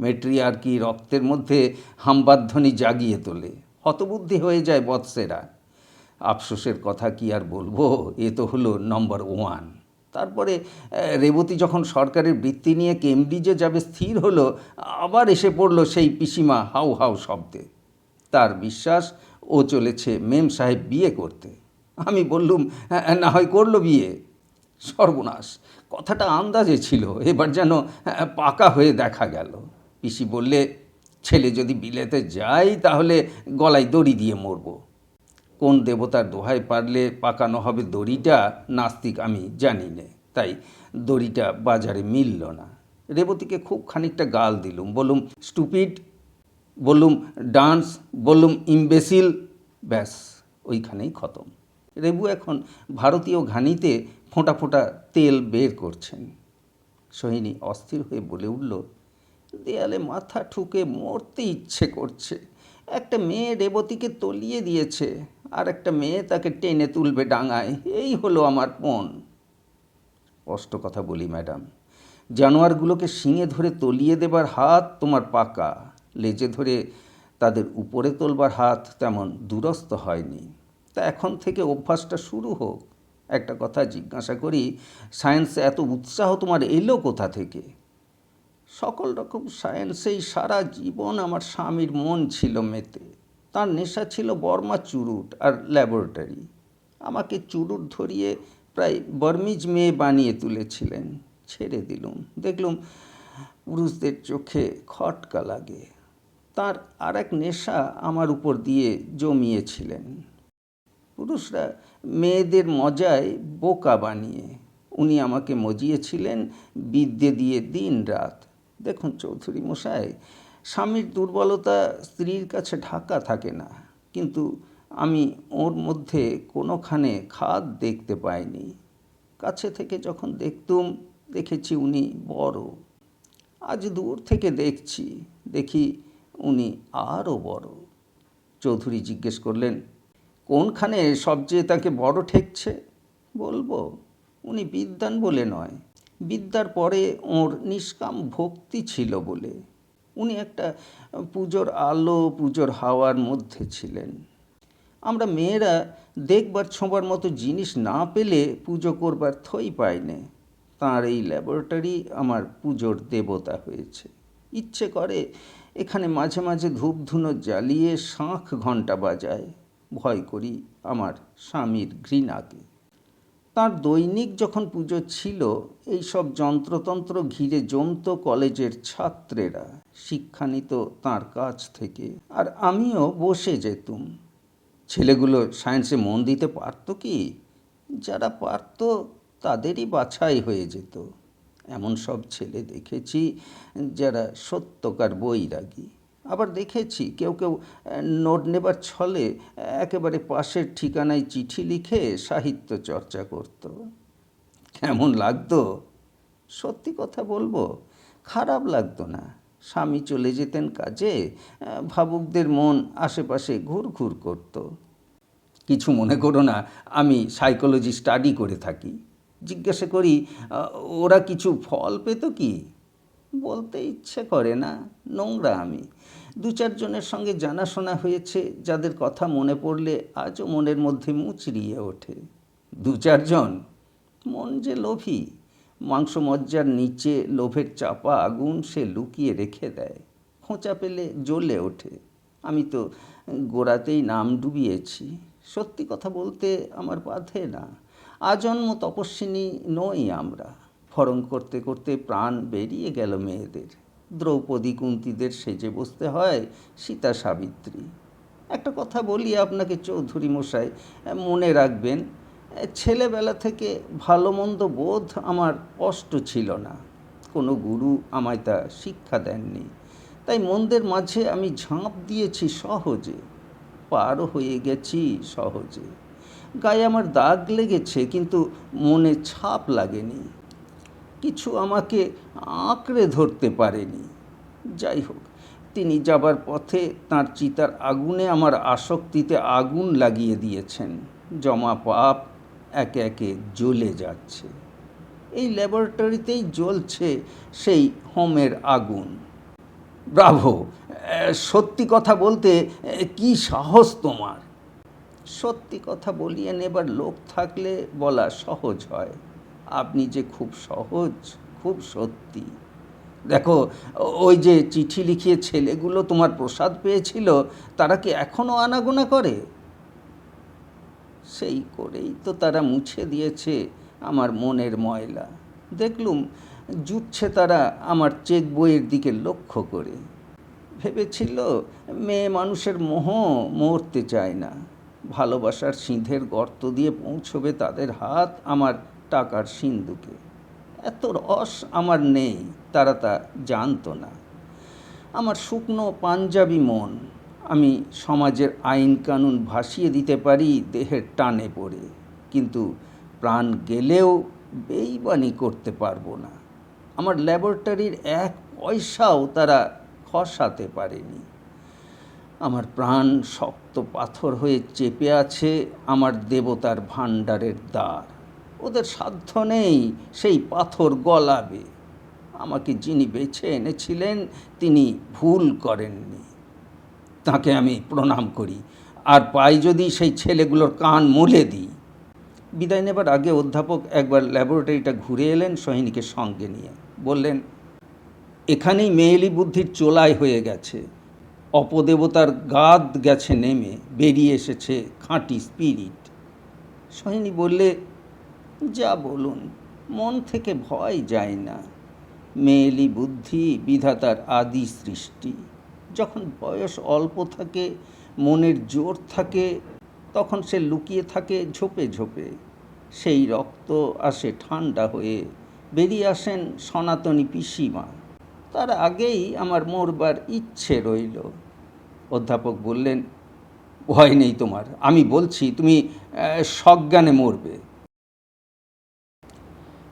মেট্রিয়ার্কি রক্তের মধ্যে হামবাধ্বনি জাগিয়ে তোলে, হতবুদ্ধি হয়ে যায় বৎসেরা। আফসোসের কথা কি আর বলবো, এ তো হলো নম্বর 1। তারপরে রেবতী যখন সরকারের বৃত্তি নিয়ে কেমব্রিজে যাবে স্থির হলো, আবার এসে পড়ল সেই পিসিমা হাউ হাউ শব্দে। তার বিশ্বাস ও চলেছে মেম সাহেব বিয়ে করতে। আমি বললুম, না হয় করলো বিয়ে। সর্বনাশ! কথাটা আন্দাজে ছিল, এবার যেন পাকা হয়ে দেখা গেল। পিসি বললে, ছেলে যদি বিলেতে যায় তাহলে গলায় দড়ি দিয়ে মরব। কোন দেবতার দোহাই পারলে পাকানো হবে দড়িটা নাস্তিক আমি জানি নে, তাই দড়িটা বাজারে মিলল না। রেবতীকে খুব খানিকটা গাল দিলুম, বললুম স্টুপিড, বললুম ডান্স, বললুম ইমবেসিল, ব্যাস ওইখানেই খতম। রেবু এখন ভারতীয় ঘানিতে ফোঁটা ফোঁটা তেল বের করছেন। সোহিনী অস্থির হয়ে বলে উঠল, দেয়ালে মাথা ঠুকে মরতে ইচ্ছে করছে। একটা মেয়ে রেবতীকে তলিয়ে দিয়েছে, আর একটা মেয়ে তাকে টেনে তুলবে ডাঙায়। এই হলো আমার পণ। স্পষ্ট কথা বলি ম্যাডাম, জানোয়ারগুলোকে শিঙে ধরে তলিয়ে দেবার হাত তোমার পাকা, লেজে ধরে তাদের উপরে তোলবার হাত তেমন দুরস্ত হয়নি। তা এখন থেকে অভ্যাসটা শুরু হোক। একটা কথা জিজ্ঞাসা করি, সায়েন্সে এত উৎসাহ তোমার এলো কোথা থেকে? সকল রকম সায়েন্সেই সারা জীবন আমার স্বামীর মন ছিল মেতে। তার নেশা ছিল বর্মা চুরুট আর ল্যাবরেটরি। আমাকে চুরুট ধরিয়ে প্রায় বর্মিজ মেয়ে বানিয়ে তুলেছিলেন। ছেড়ে দিলুম, দেখলুম পুরুষদের চোখে খটকা লাগে। তার আর এক নেশা আমার উপর দিয়ে জমিয়েছিলেন। পুরুষরা মেয়েদের মজায় বোকা বানিয়ে, উনি আমাকে মজিয়েছিলেন বিদ্যে দিয়ে দিন রাত। দেখুন চৌধুরী মশাই, স্বামীর দুর্বলতা স্ত্রীর কাছে ঢাকা থাকে না, কিন্তু আমি ওর মধ্যে কোনোখানে খাদ দেখতে পাইনি। কাছে থেকে যখন দেখতুম, দেখেছি উনি বড়। আজ দূর থেকে দেখি উনি আরও বড়। চৌধুরী জিজ্ঞেস করলেন, কোনখানে সবচেয়ে তাকে বড় ঠেকছে? বলবো, উনি বিদ্বান বলে নয়, বিদ্যার পরে ওর নিষ্কাম ভক্তি ছিল বলে। উনি একটা পুজোর আলো পুজোর হাওয়ার মধ্যে ছিলেন। আমরা মেয়েরা দেখবার ছোঁবার মতো জিনিস না পেলে পুজো করবার থই পাই না। তাঁর এই ল্যাবরেটরি আমার পুজোর দেবতা হয়েছে। ইচ্ছে করে এখানে মাঝে মাঝে ধূপধুনো জ্বালিয়ে শাঁখ ঘণ্টা বাজায়। ভয় করি আমার স্বামীর ঘৃণাকে। তাঁর দৈনিক যখন পুজো ছিল, এই সব যন্ত্রতন্ত্র ঘিরে জমত কলেজের ছাত্রেরা, শিক্ষা নিত তাঁর কাছ থেকে, আর আমিও বসে যেতুম। ছেলেগুলো সায়েন্সে মন দিতে পারত কি? যারা পারত তাদেরই বাছাই হয়ে যেত। এমন সব ছেলে দেখেছি যারা সত্যকার বৈরাগী। আবার দেখেছি কেউ কেউ নোট নেবার ছলে একেবারে পাশের ঠিকানায় চিঠি লিখে সাহিত্য চর্চা করত। কেমন লাগতো? সত্যি কথা বলবো, খারাপ লাগতো না। স্বামী চলে যেতেন কাজে, ভাবুকদের মন আশেপাশে ঘুরঘুর করতো। কিছু মনে করো না, আমি সাইকোলজি স্টাডি করে থাকি। জিজ্ঞাসা করি, ওরা কিছু ফল পেত কি? বলতে ইচ্ছে করে না, নোংরা আমি। দু চারজনের সঙ্গে জানাশোনা হয়েছে যাদের কথা মনে পড়লে আজও মনের মধ্যে মুচড়িয়ে ওঠে। দু চারজন? মন যে লোভী, মাংস মজ্জার নিচে লোভের চাপা আগুন সে লুকিয়ে রেখে দেয়, খোঁচা পেলে জ্বলে ওঠে। আমি তো গোড়াতেই নাম ডুবিয়েছি। সত্যি কথা বলতে আমার বাধে না। আজন্ম তপস্বিনী নই আমরা। ফরং করতে করতে প্রাণ বেরিয়ে গেল মেয়েদের। দ্রৌপদী কুন্তীদের সেজে বসতে হয় সীতা সাবিত্রী। একটা কথা বলি আপনাকে চৌধুরী মশাই, মনে রাখবেন, ছেলেবেলা থেকে ভালো মন্দ বোধ আমার স্পষ্ট ছিল না। কোনো গুরু আমায় তা শিক্ষা দেননি। তাই মন্দের মাঝে আমি ঝাঁপ দিয়েছি সহজে, পারও হয়ে গেছি সহজে। গায়ে আমার দাগ লেগেছে, কিন্তু মনে ছাপ লাগেনি। কিছু আমাকে আঁকড়ে ধরতে পারেনি। যাই হোক, তিনি যাবার পথে তাঁর চিতার আগুনে আমার আসক্তিতে আগুন লাগিয়ে দিয়েছেন। জমা পাপ একে একে জ্বলে যাচ্ছে। এই ল্যাবরেটরিতেই জ্বলছে সেই হোমের আগুন। ব্রাভো! সত্যি কথা বলতে কি সাহস তোমার! সত্যি কথা বলিয়ে নেবার লোক থাকলে বলা সহজ হয়। আপনি যে খুব সহজ, খুব সত্যি। দেখো, ওই যে চিঠি লিখিয়ে ছেলেগুলো তোমার প্রসাদ পেয়েছিল, তারা কি এখনও আনাগোনা করে? সেই করেই তো তারা মুছে দিয়েছে আমার মনের ময়লা। দেখলুম জুটছে তারা আমার চেক বইয়ের দিকে লক্ষ্য করে। ভেবেছিল মেয়ে মানুষের মোহ মরতে চায় না। ভালোবাসার সিঁধের গর্ত দিয়ে পৌঁছবে তাদের হাত আমার টাকার সিন্ধুকে। এত রস আমার নেই, তারা তা জানতো না। আমার শুকনো পাঞ্জাবি মন। আমি সমাজের আইন কানুন ভাসিয়ে দিতে পারি দেহের টানে পড়ে, কিন্তু প্রাণ গেলেও বেইমানি করতে পারবো না। আমার ল্যাবরেটরির এক পয়সাও তারা খসাতে পারেনি। আমার প্রাণ শক্ত পাথর হয়ে চেপে আছে আমার দেবতার ভাণ্ডারের দ্বার। ওদের সাধ্য নেই সেই পাথর গলাবে। আমাকে যিনি বেছে এনেছিলেন তিনি ভুল করেননি। তাকে আমি প্রণাম করি, আর পাই যদি সেই ছেলেগুলোর কান মুলে দিই। বিদায় নেবার আগে অধ্যাপক একবার ল্যাবরেটরিটা ঘুরে এলেন সোহিনীকে সঙ্গে নিয়ে। বললেন, এখানেই মেয়েলি বুদ্ধির চোলাই হয়ে গেছে। অপদেবতার গাদ গেছে নেমে, বেরিয়ে এসেছে খাঁটি স্পিরিট। সোহিনী বললে, যা বলুন, মন থেকে ভয় যায় না। মেয়েলি বুদ্ধি বিধাতার আদি সৃষ্টি। যখন বয়স অল্প থাকে, মনের জোর থাকে, তখন সে লুকিয়ে থাকে ঝোপে ঝোপে। সেই রক্ত আসে ঠান্ডা হয়ে। বেরিয়ে আসেন সনাতনী পিসিমা। তার আগেই আমার মরবার ইচ্ছে রইল। অধ্যাপক বললেন, ভয় নেই তোমার, আমি বলছি তুমি সজ্ঞানে মরবে।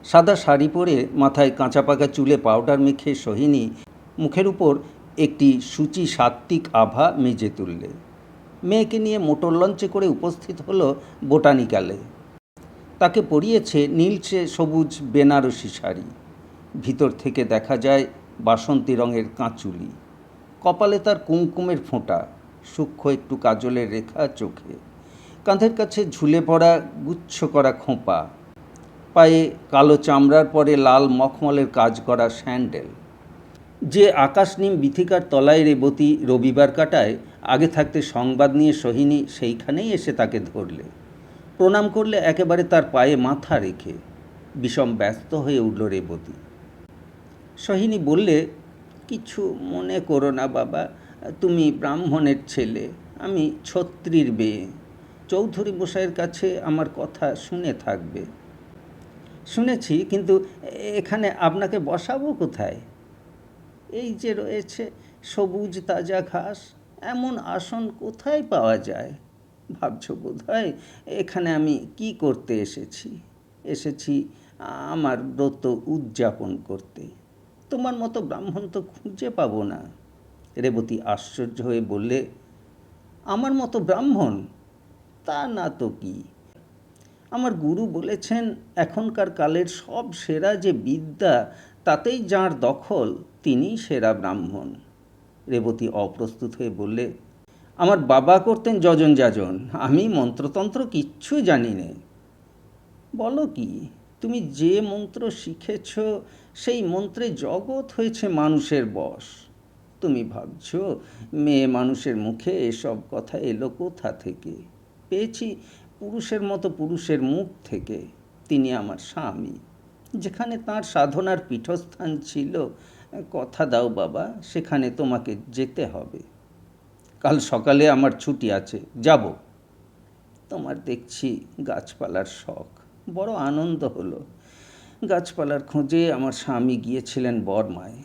সাদা শাড়ি পরে মাথায় কাঁচা পাকা চুলে পাউডার মেখে সোহিনী মুখের উপর একটি সূচি সাত্ত্বিক আভা মেজে তুললে। মেয়েকে নিয়ে মোটর লঞ্চে করে উপস্থিত হলো বোটানিক্যালে। তাকে পরিয়েছে নীলচে সবুজ বেনারসি শাড়ি। ভিতর থেকে দেখা যায় বাসন্তী রঙের কাঁচুলি। কপালে তার কুমকুমের ফোঁটা, সূক্ষ্ম একটু কাজলের রেখা চোখে। কাঁধের কাছে ঝুলে পড়া গুচ্ছ করা খোঁপা। পায়ে কালো চামড়ার পরে লাল মখমলের কাজ করা স্যান্ডেল। যে আকাশনিম বিথিকার তলায় রেবতী রবিবার কাটায়, আগে থাকতে সংবাদ নিয়ে সোহিনী সেইখানেই এসে তাকে ধরলে। প্রণাম করলে একেবারে তার পায়ে মাথা রেখে। বিষম ব্যস্ত হয়ে উঠল রেবতী। সোহিনী বললে, কিছু মনে করো না বাবা, তুমি ব্রাহ্মণের ছেলে, আমি ছত্রীর মেয়ে। চৌধুরী মশাইয়ের কাছে আমার কথা শুনে থাকবে। শুনেছি, কিন্তু এখানে আপনাকে বসাবো কোথায়? এই যে রয়েছে সবুজ তাজা ঘাস, এমন আসন কোথায় পাওয়া যায়? ভাবছো বোধহয় এখানে আমি কি করতে এসেছি। এসেছি আমার ব্রত উদযাপন করতে। তোমার মতো ব্রাহ্মণ তো খুঁজে পাবো না। রেবতী আশ্চর্য হয়ে বললে, আমার মতো ব্রাহ্মণ? তা না তো কি। আমার গুরু বলেছেন, এখনকার কালের সব সেরা যে বিদ্যা, তাতেই যাঁর দখল, তিনিই সেরা ব্রাহ্মণ। রেবতী অপ্রস্তুত হয়ে বললে, আমার বাবা করতেন যজন যাজন, আমি মন্ত্রতন্ত্র কিচ্ছু জানি নে। বলো কি, তুমি যে মন্ত্র শিখেছ সেই মন্ত্রে জগৎ হয়েছে মানুষের বশ। তুমি ভাবছো মেয়ে মানুষের মুখে এসব কথা এলো কোথা থেকে? পেয়েছি পুরুষের মতো পুরুষের মুখ থেকে। তিনি আমার স্বামী। যেখানে তাঁর সাধনার পীঠস্থান ছিল, কথা দাও বাবা, সেখানে তোমাকে যেতে হবে। কাল সকালে আমার ছুটি আছে, যাব। তোমার দেখছি গাছপালার শখ, বড় আনন্দ হলো। গাছপালার খোঁজে আমার স্বামী গিয়েছিলেন বর্মায়,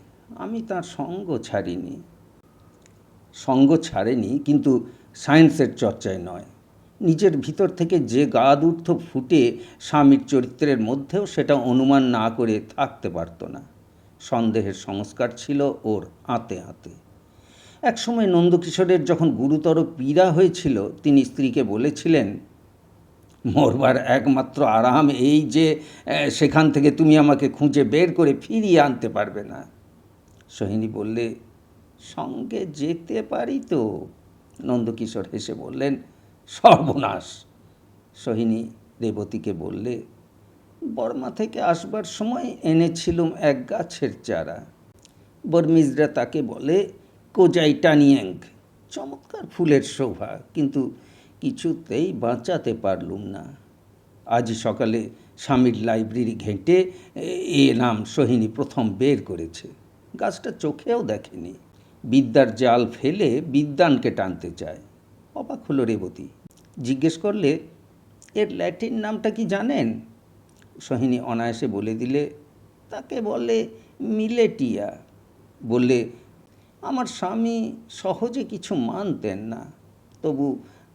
আমি তার সঙ্গ ছাড়িনি। সঙ্গ ছাড়েনি, কিন্তু সায়েন্সের চর্চায় নয়। নিজের ভিতর থেকে যে গাদূর্থ ফুটে স্বামীর চরিত্রের মধ্যেও সেটা অনুমান না করে থাকতে পারত না। সন্দেহের সংস্কার ছিল ওর হাতে হাতে। একসময় নন্দকিশোরের যখন গুরুতর পীড়া হয়েছিল, তিনি স্ত্রীকে বলেছিলেন, মরবার একমাত্র আরাম এই যে সেখান থেকে তুমি আমাকে খুঁজে বের করে ফিরিয়ে আনতে পারবে না। সোহিনী বললে, সঙ্গে যেতে পারি তো। নন্দকিশোর হেসে বললেন, সর্বনাশ। সোহিনী রেবতীকে বললে, বর্মা থেকে আসবার সময় এনেছিলুম এক গাছের চারা। বর্মিজরা তাকে বলে কোজাই টানিয়াং। চমৎকার ফুলের শোভা, কিন্তু কিছুতেই বাঁচাতে পারলুম না। আজ সকালে স্বামীর লাইব্রেরি ঘেঁটে এ নাম সোহিনী প্রথম বের করেছে। গাছটা চোখেও দেখেনি। বিদ্যার জাল ফেলে বিদ্বানকে টানতে চায়। অবাক হলো রেবতী। জিজ্ঞেস করলে, এর ল্যাটিন নামটা কি জানেন? সোহিনী অনায়াসে বলে দিলে, তাকে বলে মিলেটিয়া। বললে, আমার স্বামী সহজে কিছু মানতেন না, তবু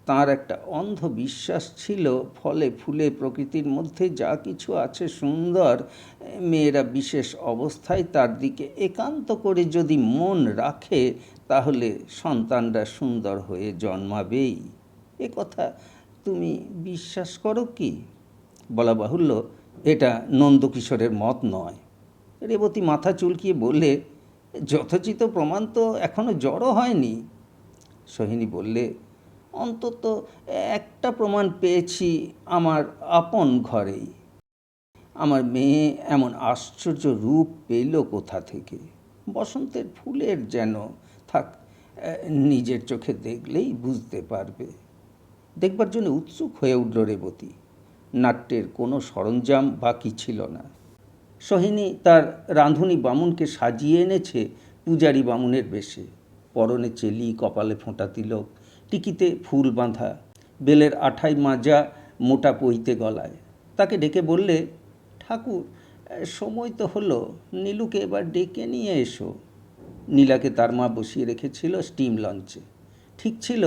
তাঁর একটা অন্ধ বিশ্বাস ছিল, ফলে ফুলে প্রকৃতির মধ্যে যা কিছু আছে সুন্দর, মেয়েরা বিশেষ অবস্থায় তার দিকে একান্ত করে যদি মন রাখে, তাহলে সন্তানরা সুন্দর হয়ে জন্মাবেই। এ কথা তুমি বিশ্বাস করো কি? বলা বাহুল্য, এটা নন্দকিশোরের মত নয়। রেবতী মাথা চুলকিয়ে বললে, যথোচিত প্রমাণ তো এখনো জড়ো হয়নি। সোহিনী বললে, অন্তত একটা প্রমাণ পেয়েছি আমার আপন ঘরেই। আমার মেয়ে এমন আশ্চর্য রূপ পেল কোথা থেকে? বসন্তের ফুলের যেন। থাক, নিজের চোখে দেখলেই বুঝতে পারবে। দেখবার জন্য উৎসুক হয়ে উঠল রেবতী। নাট্যের কোনো সরঞ্জাম বাকি ছিল না। সোহিনী তার রাঁধুনি বামুনকে সাজিয়ে এনেছে পূজারী বামুনের বেশে। পরনে চেলি, কপালে ফোঁটা তিলক, টিকিতে ফুল বাঁধা, বেলের আঠাই মাজা মোটা পইতে গলায়। তাকে ডেকে বললে, ঠাকুর, সময় তো হলো, নীলুকে এবার ডেকে নিয়ে এসো। নীলাকে তার মা বসিয়ে রেখেছিল স্টিম লঞ্চে। ঠিক ছিল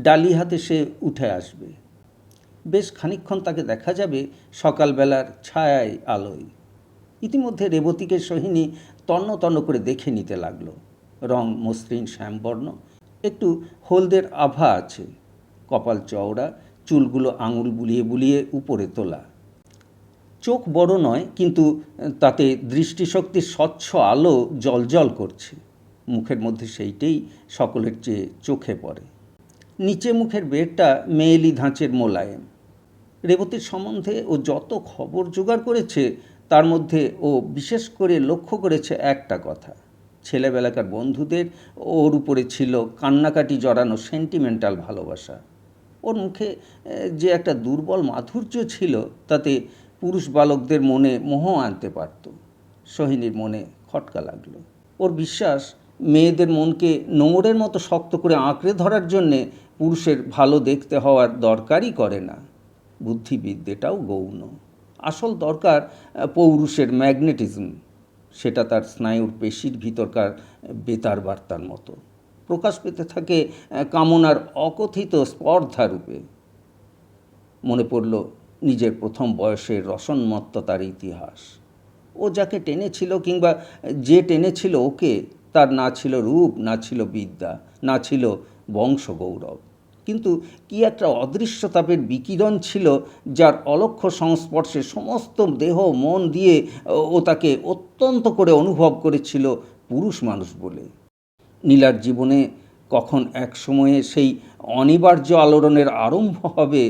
ডালি হাতে সে উঠে আসবে। বেশ খানিকক্ষণ তাকে দেখা যাবে সকালবেলার ছায়ায় আলোয়। ইতিমধ্যে রেবতীকে সোহিনী তন্ন তন্ন করে দেখে নিতে লাগলো। রং মসৃণ শ্যামবর্ণ, একটু হলদের আভা আছে। কপাল চওড়া, চুলগুলো আঙুল বুলিয়ে বুলিয়ে উপরে তোলা। চোখ বড় নয়, কিন্তু তাতে দৃষ্টিশক্তির স্বচ্ছ আলো জ্বলজ্বল করছে। মুখের মধ্যে সেইটেই সকলের চেয়ে চোখে পড়ে। নিচে মুখের বেরটা মেয়েলি ধাঁচের মোলায়েম। রেবতীর সম্বন্ধে ও যত খবর জোগাড় করেছে, তার মধ্যে ও বিশেষ করে লক্ষ্য করেছে একটা কথা। ছেলেবেলাকার বন্ধুদের ওর উপরে ছিল কান্নাকাটি জড়ানো সেন্টিমেন্টাল ভালোবাসা। ওর মুখে যে একটা দুর্বল মাধুর্য ছিল, তাতে পুরুষ বালকদের মনে মোহ আনতে পারত। সোহিনীর মনে খটকা লাগলো। ওর বিশ্বাস, মেয়েদের মনকে নোংরের মতো শক্ত করে আঁকড়ে ধরার জন্যে পুরুষের ভালো দেখতে হওয়ার দরকারই করে না। বুদ্ধিবিদ্যেটাও গৌণ। আসল দরকার পৌরুষের ম্যাগনেটিজম, সেটা তার স্নায়ুর পেশির ভিতরকার বেতার বার্তার মতো প্রকাশ পেতে থাকে কামনার অকথিত স্পর্ধা রূপে। মনে পড়ল নিজের প্রথম বয়সের রসন্মত্ততার ইতিহাস। ও যাকে টেনেছিল কিংবা যে টেনেছিল ওকে, তার না ছিল রূপ, না ছিল বিদ্যা, না ছিল বংশগৌরব, কিন্তু কি একটা অদৃশ্য তাপের বিকিরণ ছিল যার অলক্ষ্য সংস্পর্শে সমস্ত দেহ মন দিয়ে ও তাকে অত্যন্ত করে অনুভব করেছিল পুরুষ মানুষ বলে। নীলার জীবনে কখন এক সময়ে সেই অনিবার্য আলোড়নের আরম্ভ হবে,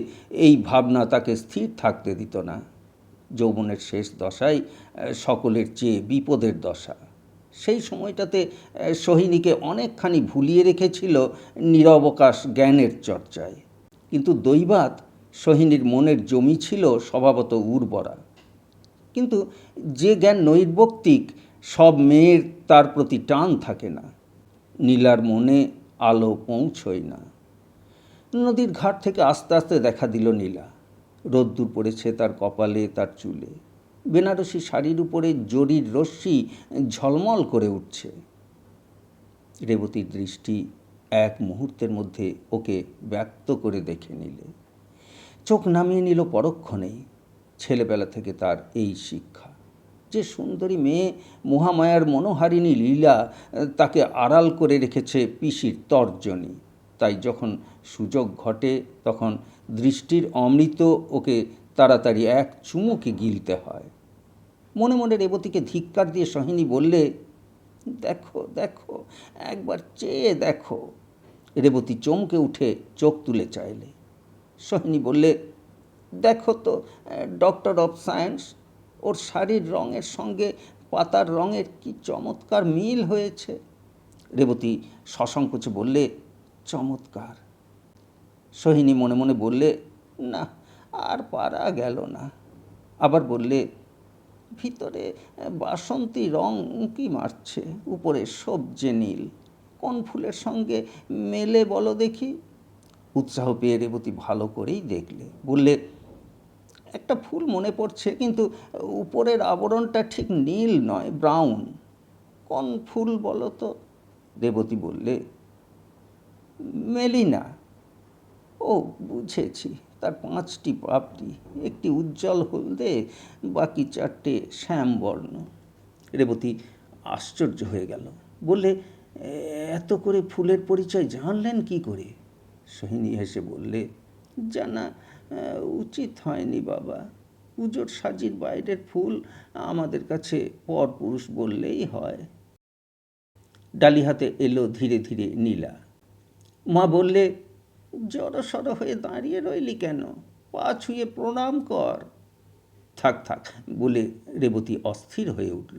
এই ভাবনা তাকে স্থির থাকতে দিত না। যৌবনের শেষ দশাই সকলের চেয়ে বিপদের দশা। সেই সময়টাতে সোহিনীকে অনেকখানি ভুলিয়ে রেখেছিল নিরবকাশ জ্ঞানের চর্চায়, কিন্তু দৈবাৎ সোহিনীর মনের জমি ছিল স্বভাবত উর্বরা। কিন্তু যে জ্ঞান নৈর্বক্তিক, সব মেয়ের তার প্রতি টান থাকে না। নীলার মনে আলো পৌঁছয় না। নদীর ঘাট থেকে আস্তে আস্তে দেখা দিল নীলা। রোদ্দুর পড়েছে তার কপালে, তার চুলে। বেনারসি শাড়ির উপরে জরির রশ্মি ঝলমল করে উঠছে। রেবতীর দৃষ্টি এক মুহূর্তের মধ্যে ওকে ব্যক্ত করে দেখে নিলে। চোখ নামিয়ে নিল পরক্ষণেই। ছেলেবেলা থেকে তার এই শিক্ষা, যে সুন্দরী মেয়ে মহামায়ার মনোহারিণী লীলা তাকে আড়াল করে রেখেছে পিসির তর্জনী। তাই যখন সুযোগ ঘটে তখন দৃষ্টির অমৃত ওকে তাড়াতাড়ি এক চুমুকে গিলতে হয়। মনে মনে রেবতীকে ধিক্কার দিয়ে সোহিনী বললে, দেখো দেখো, একবার চেয়ে দেখো। রেবতী চমকে উঠে চোখ তুলে চাইলে। সোহিনী বললে, দেখো তো ডক্টর অফ সায়েন্স, ওর শাড়ির রঙের সঙ্গে পাতার রঙের কি চমৎকার মিল হয়েছে। রেবতী সসংকোচে বললে, চমৎকার। সোহিনী মনে মনে বললে, না, আর পারা গেল না। আবার বললে, ভিতরে বাসন্তী রং উঁকি মারছে, উপরে সবজে নীল, কোন ফুলের সঙ্গে মেলে বলো দেখি। উৎসাহ পেয়ে রেবতী ভালো করেই দেখলে। বললে, একটা ফুল মনে পড়ছে, কিন্তু উপরের আবরণটা ঠিক নীল নয়, ব্রাউন। কোন ফুল বলো তো? রেবতী বললে, মেলিনা। ও, বুঝেছি, তার 5টি পাপড়ি, একটি উজ্জ্বল হলদে, বাকি 4টে শ্যামবর্ণ। রেবতী আশ্চর্য হয়ে গেল। বললে, এত করে ফুলের পরিচয় জানলেন কি করে? সোহিনী হেসে বললে, জানা উচিত হয়নি বাবা। পুজোর সাজির বাইরের ফুল আমাদের কাছে পরপুরুষ বললেই হয়। ডালি হাতে এলো ধীরে ধীরে নীলা। মা বললে, জড়সড় হয়ে দাঁড়িয়ে রইলি কেন? পা ছুঁয়ে প্রণাম কর। থাক থাক বলে রেবতী অস্থির হয়ে উঠল।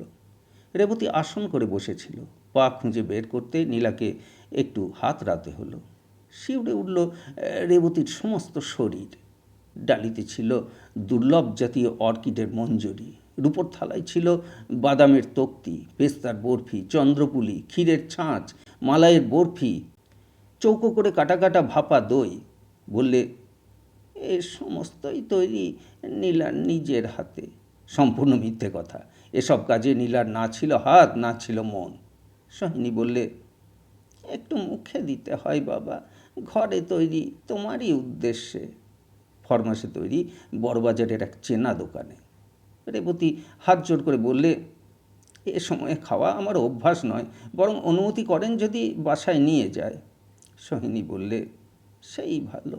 রেবতী আসন করে বসেছিল। পা খুঁজে বের করতে নীলাকে একটু হাত রাতে হলো। শিউরে উঠল রেবতীর সমস্ত শরীর। ডালিতে ছিল দুর্লভ জাতীয় অর্কিডের মঞ্জরি। রূপোর থালায় ছিল বাদামের তক্তি, পেস্তার বরফি, চন্দ্রপুলি, ক্ষীরের ছাঁচ, মালাইয়ের বরফি, চৌকো করে কাটা কাটা ভাপা দই। বললে, এর সমস্তই তৈরি নীলার নিজের হাতে। সম্পূর্ণ মিথ্যে কথা। এসব কাজে নীলার না ছিল হাত, না ছিল মন। সোহিনী বললে, একটু মুখে দিতে হয় বাবা, ঘরে তৈরি, তোমারই উদ্দেশ্যে। ফরমাসে তৈরি, বড়বাজারের এক চেনা দোকানে। রেবতী হাত জোর করে বললে, এ সময়ে খাওয়া আমার অভ্যাস নয়, বরং অনুমতি করেন যদি বাসায় নিয়ে যায়। সোহিনী বললে, সেই ভালো।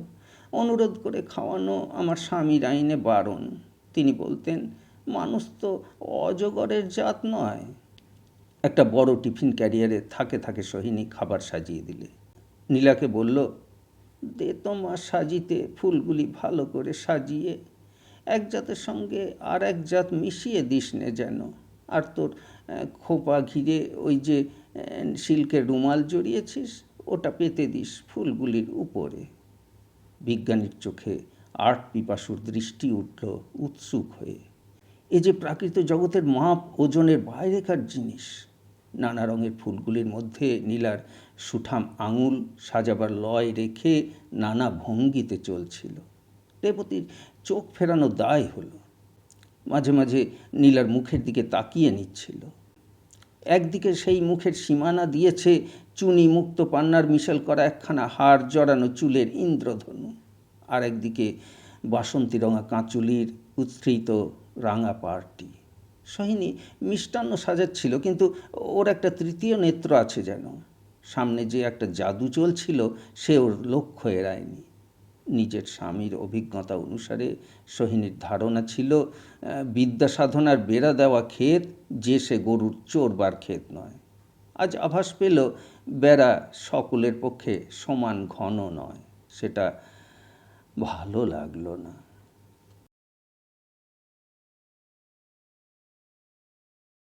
অনুরোধ করে খাওয়ানো আমার স্বামীর আইনে বারণ। তিনি বলতেন, মানুষ তো অজগরের জাত নয়। একটা বড় টিফিন ক্যারিয়ারে থাকে থাকে সোহিনী খাবার সাজিয়ে দিলে। নীলাকে বলল, দে তোমার সাজিতে ফুলগুলি ভালো করে সাজিয়ে, এক জাতের সঙ্গে আর এক জাত মিশিয়ে দিস নে যেন। আর তোর খোপা ঘিরে ওই যে সিল্কের রুমাল জড়িয়েছিস, ওটা পেতে দিস ফুলগুলির উপরে। বিজ্ঞানীর চোখে আর্ট পিপাসুর দৃষ্টি উঠল উৎসুক হয়ে। এ যে প্রাকৃত জগতের মাপ ওজনের বাইরেকার জিনিস। নানা রঙের ফুলগুলির মধ্যে নীলার সুঠাম আঙুল সাজাবার লয় রেখে নানা ভঙ্গিতে চলছিল। রেবতীর চোখ ফেরানো দায় হলো। মাঝে মাঝে নীলার মুখের দিকে তাকিয়ে নিচ্ছিল। একদিকে সেই মুখের সীমানা দিয়েছে চুনি মুক্ত পান্নার মিশেল করা একখানা হাড় জড়ানো চুলের ইন্দ্রধনু, আর একদিকে বাসন্তী রঙা কাঁচুলির উৎসৃত রাঙা পাড়টি। সোহিনী মিষ্টান্ন সাজাচ্ছিল, কিন্তু ওর একটা তৃতীয় নেত্র আছে যেন। সামনে যে একটা জাদু চলছিল সে ওর লক্ষ্য এড়ায়নি। নিজের স্বামীর অভিজ্ঞতা অনুসারে সোহিনীর ধারণা ছিল বিদ্যা সাধনার বেড়া দেওয়া ক্ষেত যে সে গরুর চড়বার ক্ষেত নয়। আজ আভাস পেল বেড়া সকলের পক্ষে সমান ঘন নয়। সেটা ভালো লাগলো না।